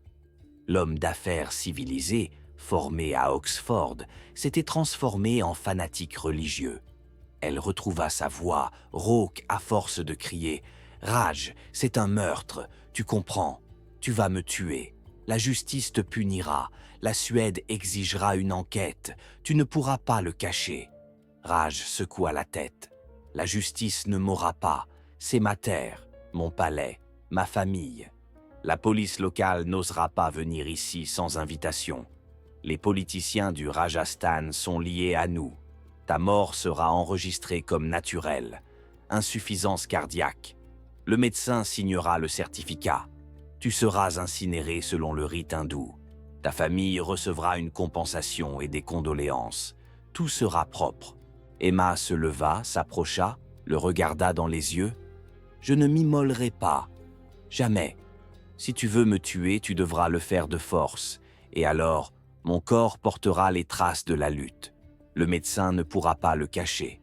L'homme d'affaires civilisé, formé à Oxford, s'était transformé en fanatique religieux. Elle retrouva sa voix, rauque à force de crier « Raj, c'est un meurtre, tu comprends, tu vas me tuer. La justice te punira, la Suède exigera une enquête, tu ne pourras pas le cacher. » Raj secoua la tête. « La justice ne m'aura pas, c'est ma terre, mon palais, ma famille. La police locale n'osera pas venir ici sans invitation. Les politiciens du Rajasthan sont liés à nous. Ta mort sera enregistrée comme naturelle. Insuffisance cardiaque. Le médecin signera le certificat. Tu seras incinéré selon le rite hindou. Ta famille recevra une compensation et des condoléances. Tout sera propre. » Emma se leva, s'approcha, le regarda dans les yeux. « Je ne m'immolerai pas. Jamais. Si tu veux me tuer, tu devras le faire de force. Et alors, mon corps portera les traces de la lutte. Le médecin ne pourra pas le cacher. »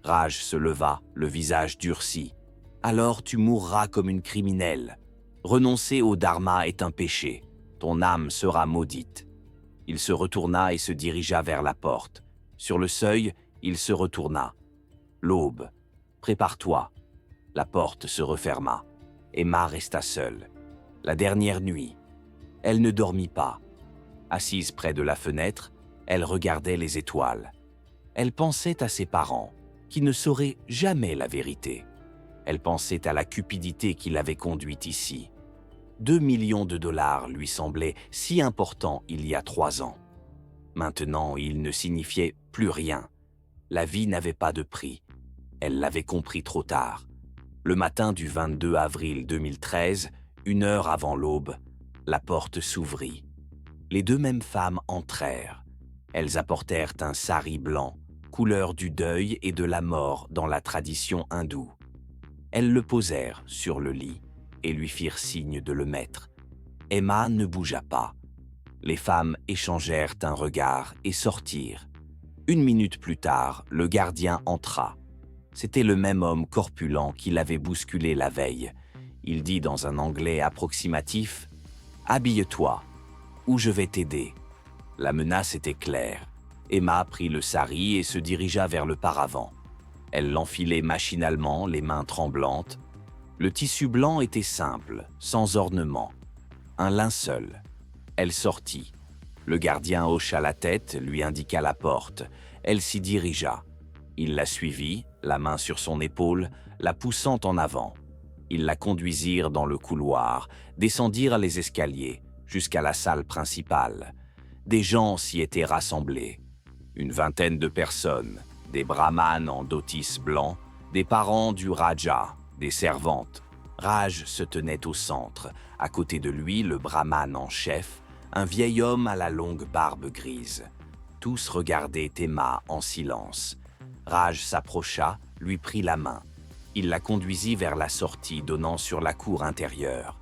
Raj se leva, le visage durci. « Alors tu mourras comme une criminelle. Renoncer au dharma est un péché. Ton âme sera maudite. » Il se retourna et se dirigea vers la porte. Sur le seuil, il se retourna. « L'aube. Prépare-toi. » La porte se referma. Emma resta seule. La dernière nuit. Elle ne dormit pas. Assise près de la fenêtre, elle regardait les étoiles. Elle pensait à ses parents, qui ne sauraient jamais la vérité. Elle pensait à la cupidité qui l'avait conduite ici. 2 millions de dollars lui semblaient si importants il y a 3 ans. Maintenant, ils ne signifiaient plus rien. La vie n'avait pas de prix. Elle l'avait compris trop tard. Le matin du 22 avril 2013, 1 heure avant l'aube, la porte s'ouvrit. Les 2 mêmes femmes entrèrent. Elles apportèrent un sari blanc, couleur du deuil et de la mort dans la tradition hindoue. Elles le posèrent sur le lit et lui firent signe de le mettre. Emma ne bougea pas. Les femmes échangèrent un regard et sortirent. 1 minute plus tard, le gardien entra. C'était le même homme corpulent qui l'avait bousculé la veille. Il dit dans un anglais approximatif « Habille-toi, ou je vais t'aider. » La menace était claire. Emma prit le sari et se dirigea vers le paravent. Elle l'enfilait machinalement, les mains tremblantes. Le tissu blanc était simple, sans ornement. Un linceul. Elle sortit. Le gardien hocha la tête, lui indiqua la porte. Elle s'y dirigea. Il la suivit, la main sur son épaule, la poussant en avant. Ils la conduisirent dans le couloir, descendirent les escaliers, jusqu'à la salle principale. Des gens s'y étaient rassemblés. Une vingtaine de personnes, des brahmanes en dhotis blanc, des parents du Raja, des servantes. Raj se tenait au centre. À côté de lui, le brahmane en chef, un vieil homme à la longue barbe grise. Tous regardaient Emma en silence. Raj s'approcha, lui prit la main. Il la conduisit vers la sortie donnant sur la cour intérieure.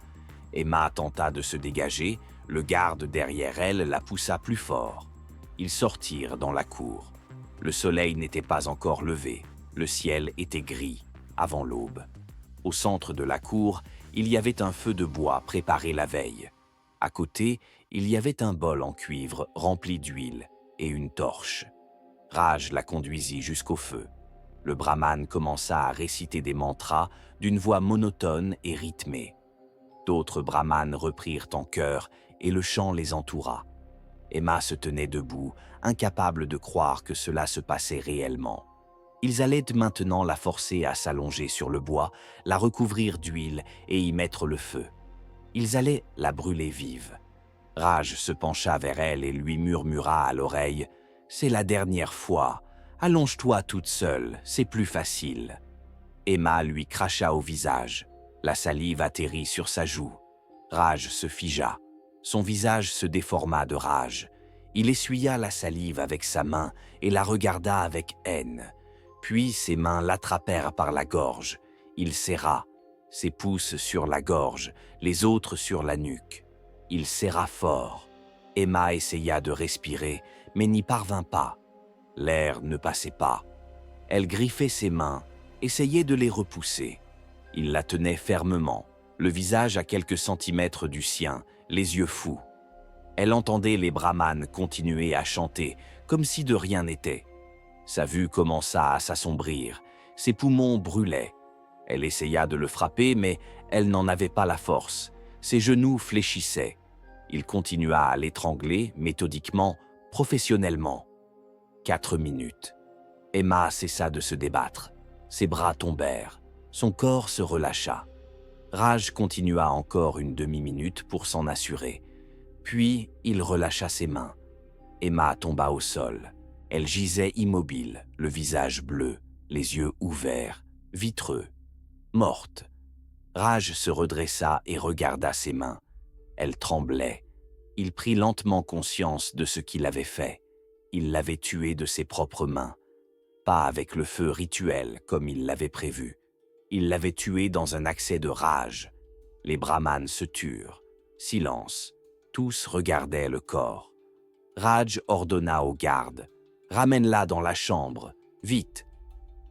Emma tenta de se dégager, le garde derrière elle la poussa plus fort. Ils sortirent dans la cour. Le soleil n'était pas encore levé, le ciel était gris, avant l'aube. Au centre de la cour, il y avait un feu de bois préparé la veille. À côté, il y avait un bol en cuivre rempli d'huile et une torche. Raj la conduisit jusqu'au feu. Le brahmane commença à réciter des mantras d'une voix monotone et rythmée. D'autres brahmanes reprirent en chœur et le chant les entoura. Emma se tenait debout, incapable de croire que cela se passait réellement. Ils allaient maintenant la forcer à s'allonger sur le bois, la recouvrir d'huile et y mettre le feu. Ils allaient la brûler vive. Raj se pencha vers elle et lui murmura à l'oreille « C'est la dernière fois. Allonge-toi toute seule, c'est plus facile. » Emma lui cracha au visage. La salive atterrit sur sa joue. Raj se figea. Son visage se déforma de rage. Il essuya la salive avec sa main et la regarda avec haine. Puis ses mains l'attrapèrent par la gorge. Il serra, ses pouces sur la gorge, les autres sur la nuque. Il serra fort. Emma essaya de respirer, mais n'y parvint pas. L'air ne passait pas. Elle griffait ses mains, essayait de les repousser. Il la tenait fermement, le visage à quelques centimètres du sien, les yeux fous. Elle entendait les brahmanes continuer à chanter, comme si de rien n'était. Sa vue commença à s'assombrir, ses poumons brûlaient. Elle essaya de le frapper, mais elle n'en avait pas la force. Ses genoux fléchissaient. Il continua à l'étrangler, méthodiquement, professionnellement. 4 minutes. Emma cessa de se débattre. Ses bras tombèrent. Son corps se relâcha. Raj continua encore une demi-minute pour s'en assurer. Puis, il relâcha ses mains. Emma tomba au sol. Elle gisait immobile, le visage bleu, les yeux ouverts, vitreux, morte. Raj se redressa et regarda ses mains. Elles tremblaient. Il prit lentement conscience de ce qu'il avait fait. Il l'avait tuée de ses propres mains. Pas avec le feu rituel comme il l'avait prévu. Il l'avait tuée dans un accès de rage. Les brahmanes se turent. Silence. Tous regardaient le corps. Raj ordonna au garde. « Ramène-la dans la chambre, vite !»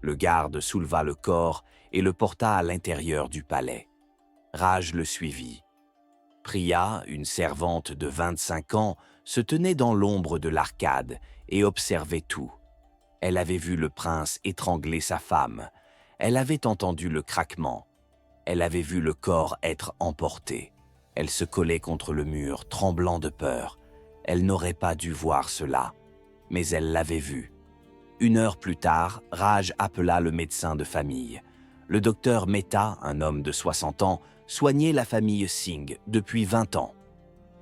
Le garde souleva le corps et le porta à l'intérieur du palais. Raj le suivit. Priya, une servante de 25 ans, se tenait dans l'ombre de l'arcade et observait tout. Elle avait vu le prince étrangler sa femme. Elle avait entendu le craquement. Elle avait vu le corps être emporté. Elle se collait contre le mur, tremblant de peur. Elle n'aurait pas dû voir cela, mais elle l'avait vu. 1 heure plus tard, Raj appela le médecin de famille. Le docteur Mehta, un homme de 60 ans, soignait la famille Singh depuis 20 ans.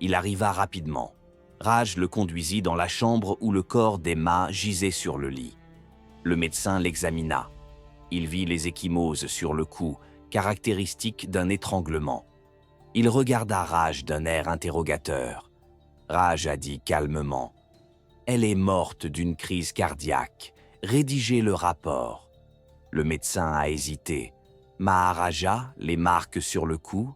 Il arriva rapidement. Raj le conduisit dans la chambre où le corps d'Emma gisait sur le lit. Le médecin l'examina. Il vit les ecchymoses sur le cou, caractéristiques d'un étranglement. Il regarda Raj d'un air interrogateur. Raj a dit calmement « Elle est morte d'une crise cardiaque. Rédigez le rapport. » Le médecin a hésité. « Maharaja, les marques sur le cou ?»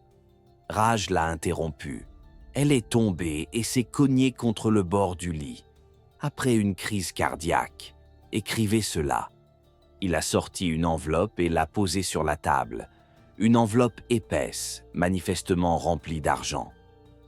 Raj l'a interrompu. « Elle est tombée et s'est cognée contre le bord du lit. Après une crise cardiaque. Écrivez cela. » Il a sorti une enveloppe et l'a posée sur la table. Une enveloppe épaisse, manifestement remplie d'argent.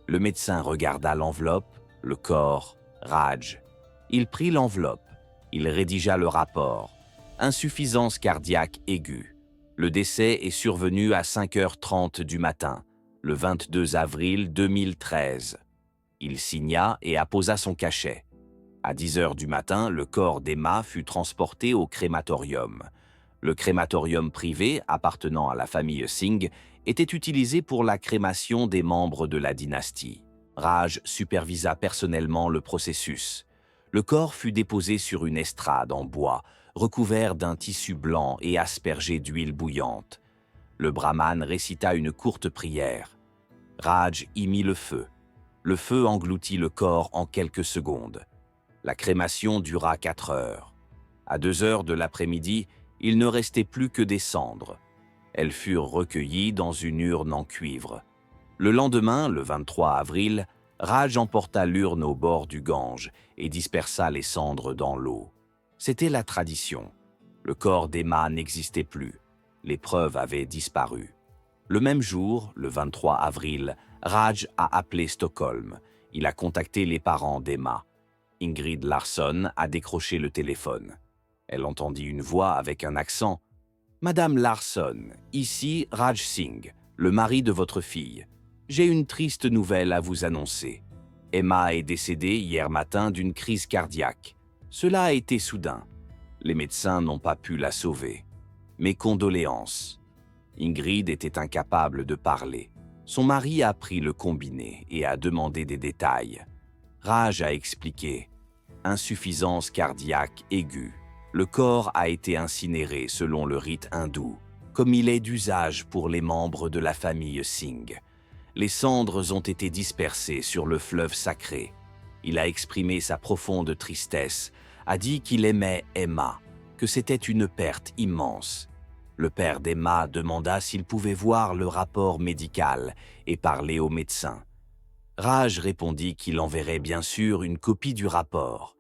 Le médecin regarda l'enveloppe, le corps, Raj. Il prit l'enveloppe. Il rédigea le rapport. Insuffisance cardiaque aiguë. Le décès est survenu à 5h30 du matin, le 22 avril 2013. Il signa et apposa son cachet. À 10 heures du matin, le corps d'Emma fut transporté au crématorium. Le crématorium privé, appartenant à la famille Singh, était utilisé pour la crémation des membres de la dynastie. Raj supervisa personnellement le processus. Le corps fut déposé sur une estrade en bois, recouvert d'un tissu blanc et aspergé d'huile bouillante. Le brahmane récita une courte prière. Raj y mit le feu. Le feu engloutit le corps en quelques secondes. La crémation dura 4 heures. À 2 heures de l'après-midi, il ne restait plus que des cendres. Elles furent recueillies dans une urne en cuivre. Le lendemain, le 23 avril, Raj emporta l'urne au bord du Gange et dispersa les cendres dans l'eau. C'était la tradition. Le corps d'Emma n'existait plus. Les preuves avaient disparu. Le même jour, le 23 avril, Raj a appelé Stockholm. Il a contacté les parents d'Emma. Ingrid Larsson a décroché le téléphone. Elle entendit une voix avec un accent. « Madame Larsson, ici Raj Singh, le mari de votre fille. J'ai une triste nouvelle à vous annoncer. Emma est décédée hier matin d'une crise cardiaque. Cela a été soudain. Les médecins n'ont pas pu la sauver. Mes condoléances. » Ingrid était incapable de parler. Son mari a pris le combiné et a demandé des détails. Raj a expliqué. Insuffisance cardiaque aiguë. Le corps a été incinéré selon le rite hindou, comme il est d'usage pour les membres de la famille Singh. Les cendres ont été dispersées sur le fleuve sacré. Il a exprimé sa profonde tristesse, a dit qu'il aimait Emma, que c'était une perte immense. Le père d'Emma demanda s'il pouvait voir le rapport médical et parler au médecin. Raj répondit qu'il enverrait bien sûr une copie du rapport.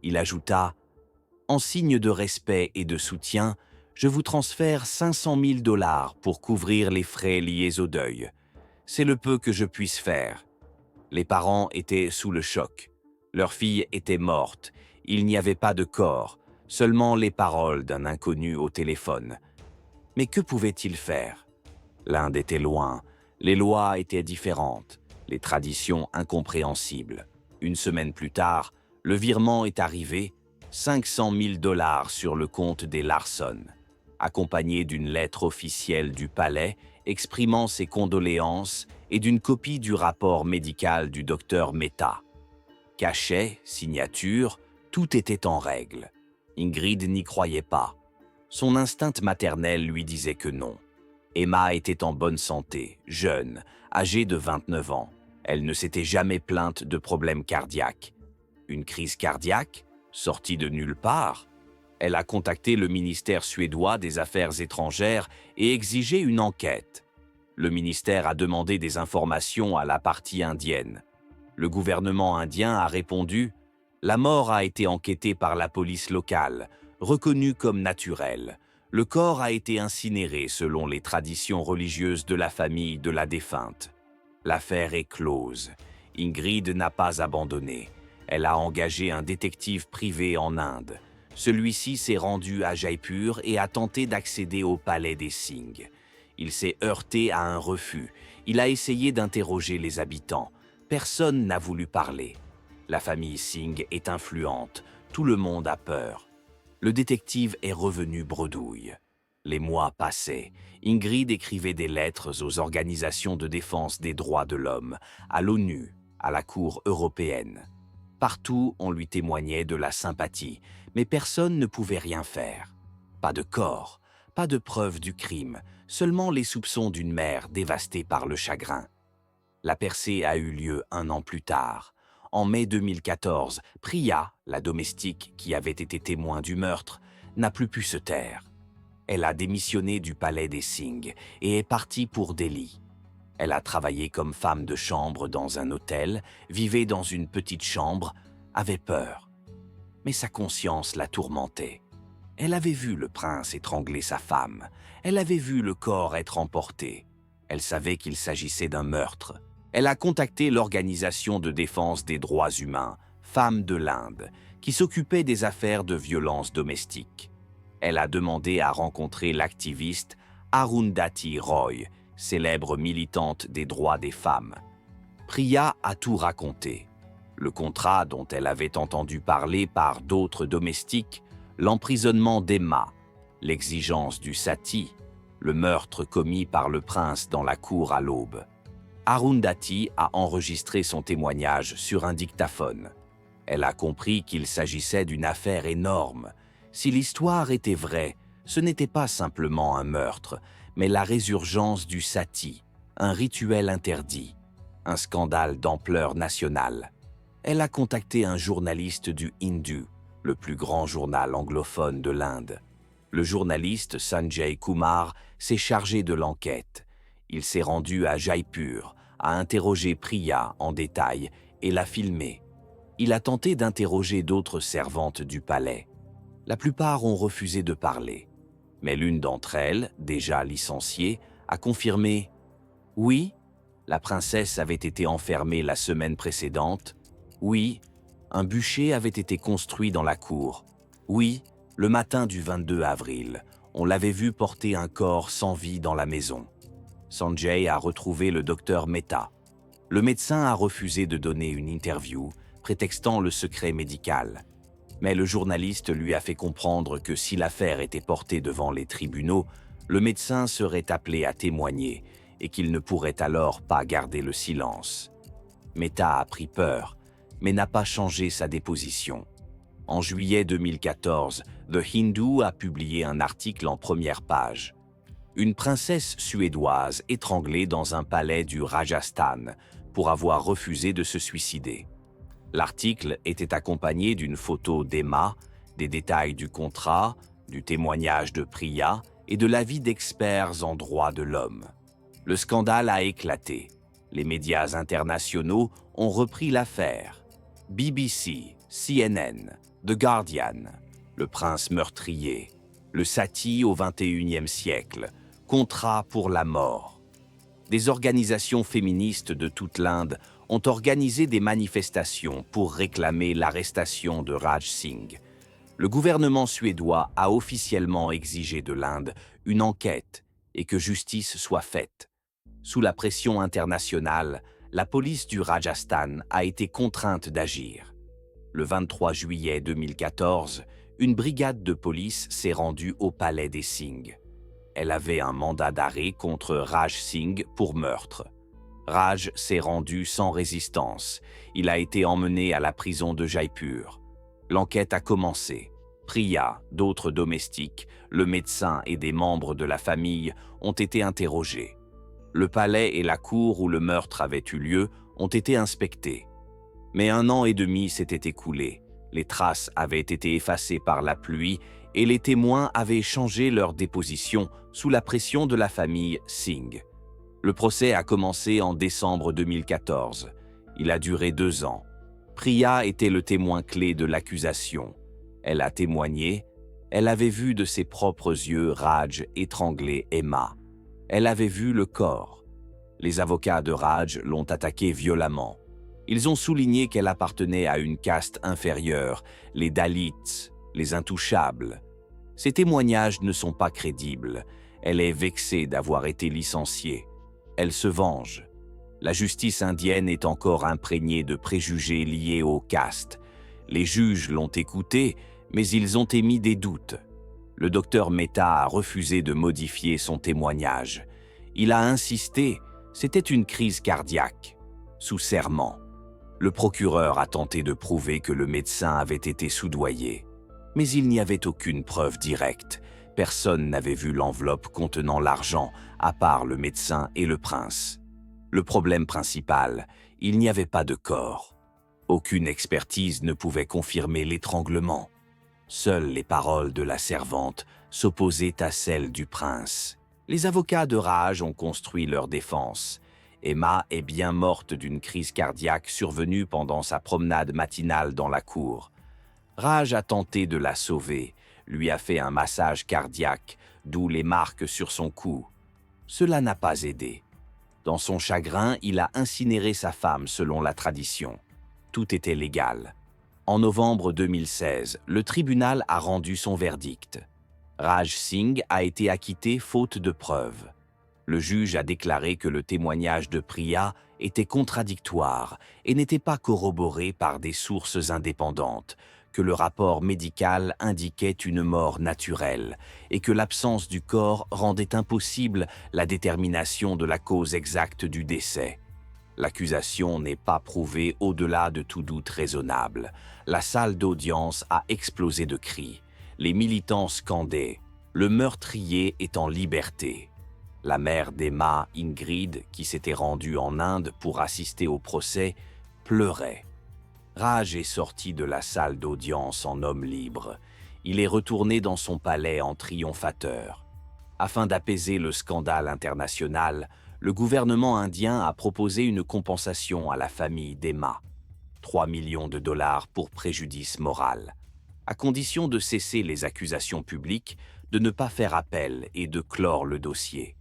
Il ajouta « En signe de respect et de soutien, je vous transfère 500 000 $ pour couvrir les frais liés au deuil. C'est le peu que je puisse faire. » Les parents étaient sous le choc. Leur fille était morte. Il n'y avait pas de corps, seulement les paroles d'un inconnu au téléphone. Mais que pouvait-il faire? L'Inde était loin, les lois étaient différentes, les traditions incompréhensibles. Une semaine plus tard, le virement est arrivé, 500 000 $ sur le compte des Larsson, accompagné d'une lettre officielle du palais exprimant ses condoléances et d'une copie du rapport médical du docteur Mehta. Cachet, signature, tout était en règle. Ingrid n'y croyait pas. Son instinct maternel lui disait que non. Emma était en bonne santé, jeune, âgée de 29 ans. Elle ne s'était jamais plainte de problèmes cardiaques. Une crise cardiaque, sortie de nulle part? Elle a contacté le ministère suédois des Affaires étrangères et exigé une enquête. Le ministère a demandé des informations à la partie indienne. Le gouvernement indien a répondu « La mort a été enquêtée par la police locale, reconnue comme naturelle. Le corps a été incinéré selon les traditions religieuses de la famille de la défunte. L'affaire est close. Ingrid n'a pas abandonné. Elle a engagé un détective privé en Inde. Celui-ci s'est rendu à Jaipur et a tenté d'accéder au palais des Singh. Il s'est heurté à un refus. Il a essayé d'interroger les habitants. Personne n'a voulu parler. La famille Singh est influente. Tout le monde a peur. Le détective est revenu bredouille. Les mois passaient. Ingrid écrivait des lettres aux organisations de défense des droits de l'homme, à l'ONU, à la Cour européenne. Partout, on lui témoignait de la sympathie, mais personne ne pouvait rien faire. Pas de corps, pas de preuve du crime, seulement les soupçons d'une mère dévastée par le chagrin. La percée a eu lieu 1 an plus tard. En mai 2014, Priya, la domestique qui avait été témoin du meurtre, n'a plus pu se taire. Elle a démissionné du palais des Singh et est partie pour Delhi. Elle a travaillé comme femme de chambre dans un hôtel, vivait dans une petite chambre, avait peur. Mais sa conscience la tourmentait. Elle avait vu le prince étrangler sa femme. Elle avait vu le corps être emporté. Elle savait qu'il s'agissait d'un meurtre. Elle a contacté l'Organisation de défense des droits humains, Femmes de l'Inde, qui s'occupait des affaires de violence domestique. Elle a demandé à rencontrer l'activiste Arundhati Roy, célèbre militante des droits des femmes. Priya a tout raconté. Le contrat dont elle avait entendu parler par d'autres domestiques, l'emprisonnement d'Emma, l'exigence du sati, le meurtre commis par le prince dans la cour à l'aube. Arundhati a enregistré son témoignage sur un dictaphone. Elle a compris qu'il s'agissait d'une affaire énorme. Si l'histoire était vraie, ce n'était pas simplement un meurtre, mais la résurgence du sati, un rituel interdit, un scandale d'ampleur nationale. Elle a contacté un journaliste du Hindu, le plus grand journal anglophone de l'Inde. Le journaliste Sanjay Kumar s'est chargé de l'enquête. Il s'est rendu à Jaipur, a interrogé Priya en détail et l'a filmée. Il a tenté d'interroger d'autres servantes du palais. La plupart ont refusé de parler. Mais l'une d'entre elles, déjà licenciée, a confirmé « Oui, la princesse avait été enfermée la semaine précédente. Oui, un bûcher avait été construit dans la cour. Oui, le matin du 22 avril, on l'avait vu porter un corps sans vie dans la maison. » Sanjay a retrouvé le docteur Mehta. Le médecin a refusé de donner une interview, prétextant le secret médical. Mais le journaliste lui a fait comprendre que si l'affaire était portée devant les tribunaux, le médecin serait appelé à témoigner et qu'il ne pourrait alors pas garder le silence. Mehta a pris peur, mais n'a pas changé sa déposition. En juillet 2014, The Hindu a publié un article en première page. Une princesse suédoise étranglée dans un palais du Rajasthan pour avoir refusé de se suicider. L'article était accompagné d'une photo d'Emma, des détails du contrat, du témoignage de Priya et de l'avis d'experts en droit de l'homme. Le scandale a éclaté. Les médias internationaux ont repris l'affaire. BBC, CNN, The Guardian, le prince meurtrier, le sati au XXIe siècle, contrat pour la mort. Des organisations féministes de toute l'Inde ont organisé des manifestations pour réclamer l'arrestation de Raj Singh. Le gouvernement suédois a officiellement exigé de l'Inde une enquête et que justice soit faite. Sous la pression internationale, la police du Rajasthan a été contrainte d'agir. Le 23 juillet 2014, une brigade de police s'est rendue au palais des Singh. Elle avait un mandat d'arrêt contre Raj Singh pour meurtre. Raj s'est rendu sans résistance. Il a été emmené à la prison de Jaipur. L'enquête a commencé. Priya, d'autres domestiques, le médecin et des membres de la famille ont été interrogés. Le palais et la cour où le meurtre avait eu lieu ont été inspectés. Mais 1 an et demi s'était écoulé. Les traces avaient été effacées par la pluie et les témoins avaient changé leur déposition sous la pression de la famille Singh. Le procès a commencé en décembre 2014. Il a duré 2 ans. Priya était le témoin clé de l'accusation. Elle a témoigné. Elle avait vu de ses propres yeux Raj étrangler Emma. Elle avait vu le corps. Les avocats de Raj l'ont attaquée violemment. Ils ont souligné qu'elle appartenait à une caste inférieure, les Dalits, les intouchables. Ces témoignages ne sont pas crédibles. Elle est vexée d'avoir été licenciée. Elle se venge. La justice indienne est encore imprégnée de préjugés liés aux castes. Les juges l'ont écoutée, mais ils ont émis des doutes. Le docteur Mehta a refusé de modifier son témoignage. Il a insisté, c'était une crise cardiaque, sous serment. Le procureur a tenté de prouver que le médecin avait été soudoyé. Mais il n'y avait aucune preuve directe. Personne n'avait vu l'enveloppe contenant l'argent, à part le médecin et le prince. Le problème principal, il n'y avait pas de corps. Aucune expertise ne pouvait confirmer l'étranglement. Seules les paroles de la servante s'opposaient à celles du prince. Les avocats de Raj ont construit leur défense. Emma est bien morte d'une crise cardiaque survenue pendant sa promenade matinale dans la cour. Raj a tenté de la sauver, lui a fait un massage cardiaque, d'où les marques sur son cou. Cela n'a pas aidé. Dans son chagrin, il a incinéré sa femme selon la tradition. Tout était légal. En novembre 2016, le tribunal a rendu son verdict. Raj Singh a été acquitté faute de preuves. Le juge a déclaré que le témoignage de Priya était contradictoire et n'était pas corroboré par des sources indépendantes, que le rapport médical indiquait une mort naturelle et que l'absence du corps rendait impossible la détermination de la cause exacte du décès. L'accusation n'est pas prouvée au-delà de tout doute raisonnable. La salle d'audience a explosé de cris. Les militants scandaient « Le meurtrier est en liberté ». La mère d'Emma, Ingrid, qui s'était rendue en Inde pour assister au procès, pleurait. Raj est sorti de la salle d'audience en homme libre. Il est retourné dans son palais en triomphateur. Afin d'apaiser le scandale international, le gouvernement indien a proposé une compensation à la famille d'Emma. 3 millions de dollars pour préjudice moral, à condition de cesser les accusations publiques, de ne pas faire appel et de clore le dossier.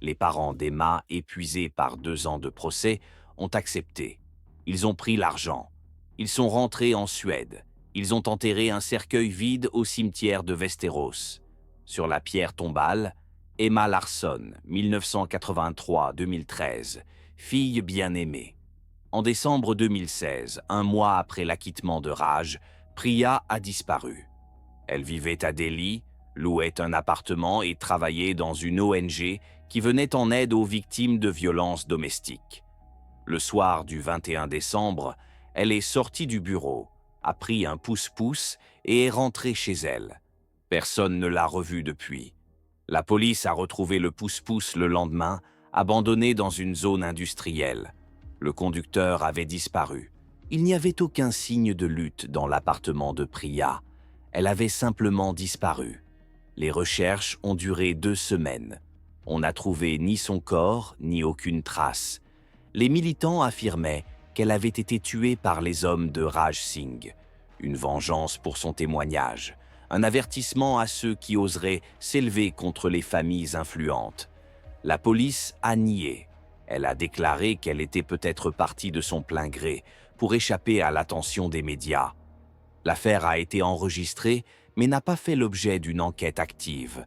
Les parents d'Emma, épuisés par 2 ans de procès, ont accepté. Ils ont pris l'argent. Ils sont rentrés en Suède. Ils ont enterré un cercueil vide au cimetière de Västerås. Sur la pierre tombale, Emma Larsson, 1983-2013, fille bien-aimée. En décembre 2016, un mois après l'acquittement de Raj, Priya a disparu. Elle vivait à Delhi, louait un appartement et travaillait dans une ONG qui venait en aide aux victimes de violences domestiques. Le soir du 21 décembre, elle est sortie du bureau, a pris un pousse-pousse et est rentrée chez elle. Personne ne l'a revue depuis. La police a retrouvé le pousse-pousse le lendemain, abandonné dans une zone industrielle. Le conducteur avait disparu. Il n'y avait aucun signe de lutte dans l'appartement de Priya. Elle avait simplement disparu. Les recherches ont duré 2 semaines. On n'a trouvé ni son corps, ni aucune trace. Les militants affirmaient qu'elle avait été tuée par les hommes de Raj Singh. Une vengeance pour son témoignage. Un avertissement à ceux qui oseraient s'élever contre les familles influentes. La police a nié. Elle a déclaré qu'elle était peut-être partie de son plein gré pour échapper à l'attention des médias. L'affaire a été enregistrée, mais n'a pas fait l'objet d'une enquête active.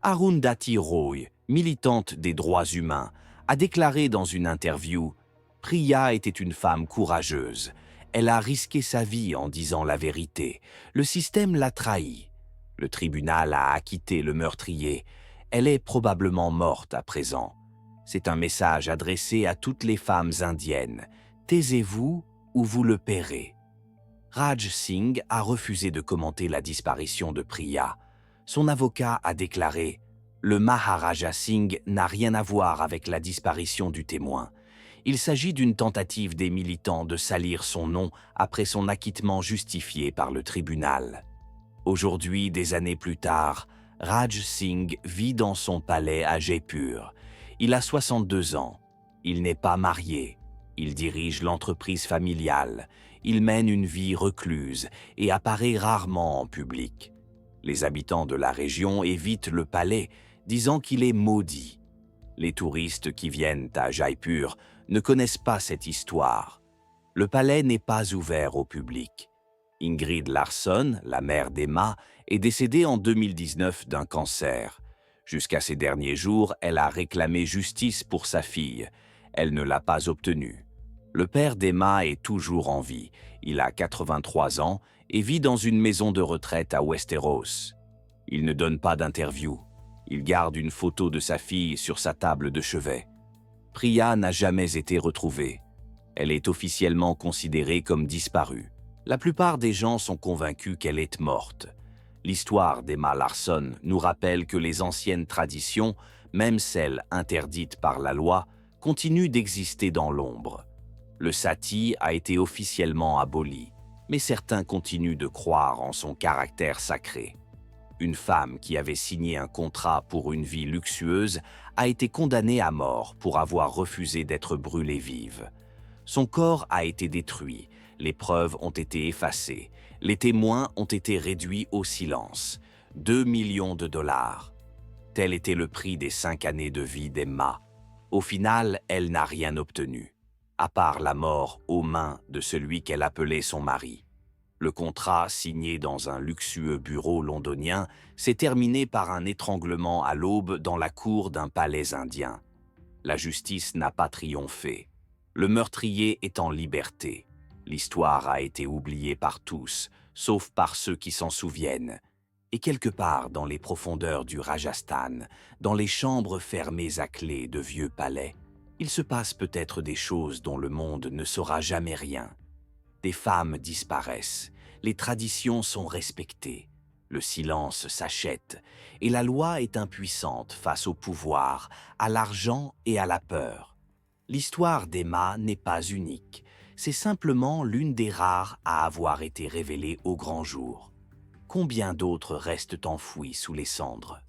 Arundhati Roy, militante des droits humains, a déclaré dans une interview « Priya était une femme courageuse. Elle a risqué sa vie en disant la vérité. Le système l'a trahi. Le tribunal a acquitté le meurtrier. Elle est probablement morte à présent. C'est un message adressé à toutes les femmes indiennes. Taisez-vous ou vous le paierez. » Raj Singh a refusé de commenter la disparition de Priya. Son avocat a déclaré « Le Maharaja Singh n'a rien à voir avec la disparition du témoin. Il s'agit d'une tentative des militants de salir son nom après son acquittement justifié par le tribunal. » Aujourd'hui, des années plus tard, Raj Singh vit dans son palais à Jaipur. Il a 62 ans. Il n'est pas marié. Il dirige l'entreprise familiale. Il mène une vie recluse et apparaît rarement en public. Les habitants de la région évitent le palais, disant qu'il est maudit. Les touristes qui viennent à Jaipur ne connaissent pas cette histoire. Le palais n'est pas ouvert au public. Ingrid Larsson, la mère d'Emma, est décédée en 2019 d'un cancer. Jusqu'à ces derniers jours, elle a réclamé justice pour sa fille. Elle ne l'a pas obtenue. Le père d'Emma est toujours en vie. Il a 83 ans et vit dans une maison de retraite à Västerås. Il ne donne pas d'interview. Il garde une photo de sa fille sur sa table de chevet. Priya n'a jamais été retrouvée. Elle est officiellement considérée comme disparue. La plupart des gens sont convaincus qu'elle est morte. L'histoire d'Emma Larsson nous rappelle que les anciennes traditions, même celles interdites par la loi, continuent d'exister dans l'ombre. Le sati a été officiellement aboli, mais certains continuent de croire en son caractère sacré. Une femme qui avait signé un contrat pour une vie luxueuse a été condamnée à mort pour avoir refusé d'être brûlée vive. Son corps a été détruit, les preuves ont été effacées, les témoins ont été réduits au silence. 2 millions de dollars. Tel était le prix des 5 années de vie d'Emma. Au final, elle n'a rien obtenu, à part la mort aux mains de celui qu'elle appelait son mari. Le contrat, signé dans un luxueux bureau londonien, s'est terminé par un étranglement à l'aube dans la cour d'un palais indien. La justice n'a pas triomphé. Le meurtrier est en liberté. L'histoire a été oubliée par tous, sauf par ceux qui s'en souviennent. Et quelque part dans les profondeurs du Rajasthan, dans les chambres fermées à clé de vieux palais, il se passe peut-être des choses dont le monde ne saura jamais rien. Des femmes disparaissent, les traditions sont respectées, le silence s'achète, et la loi est impuissante face au pouvoir, à l'argent et à la peur. L'histoire d'Emma n'est pas unique, c'est simplement l'une des rares à avoir été révélée au grand jour. Combien d'autres restent enfouis sous les cendres ?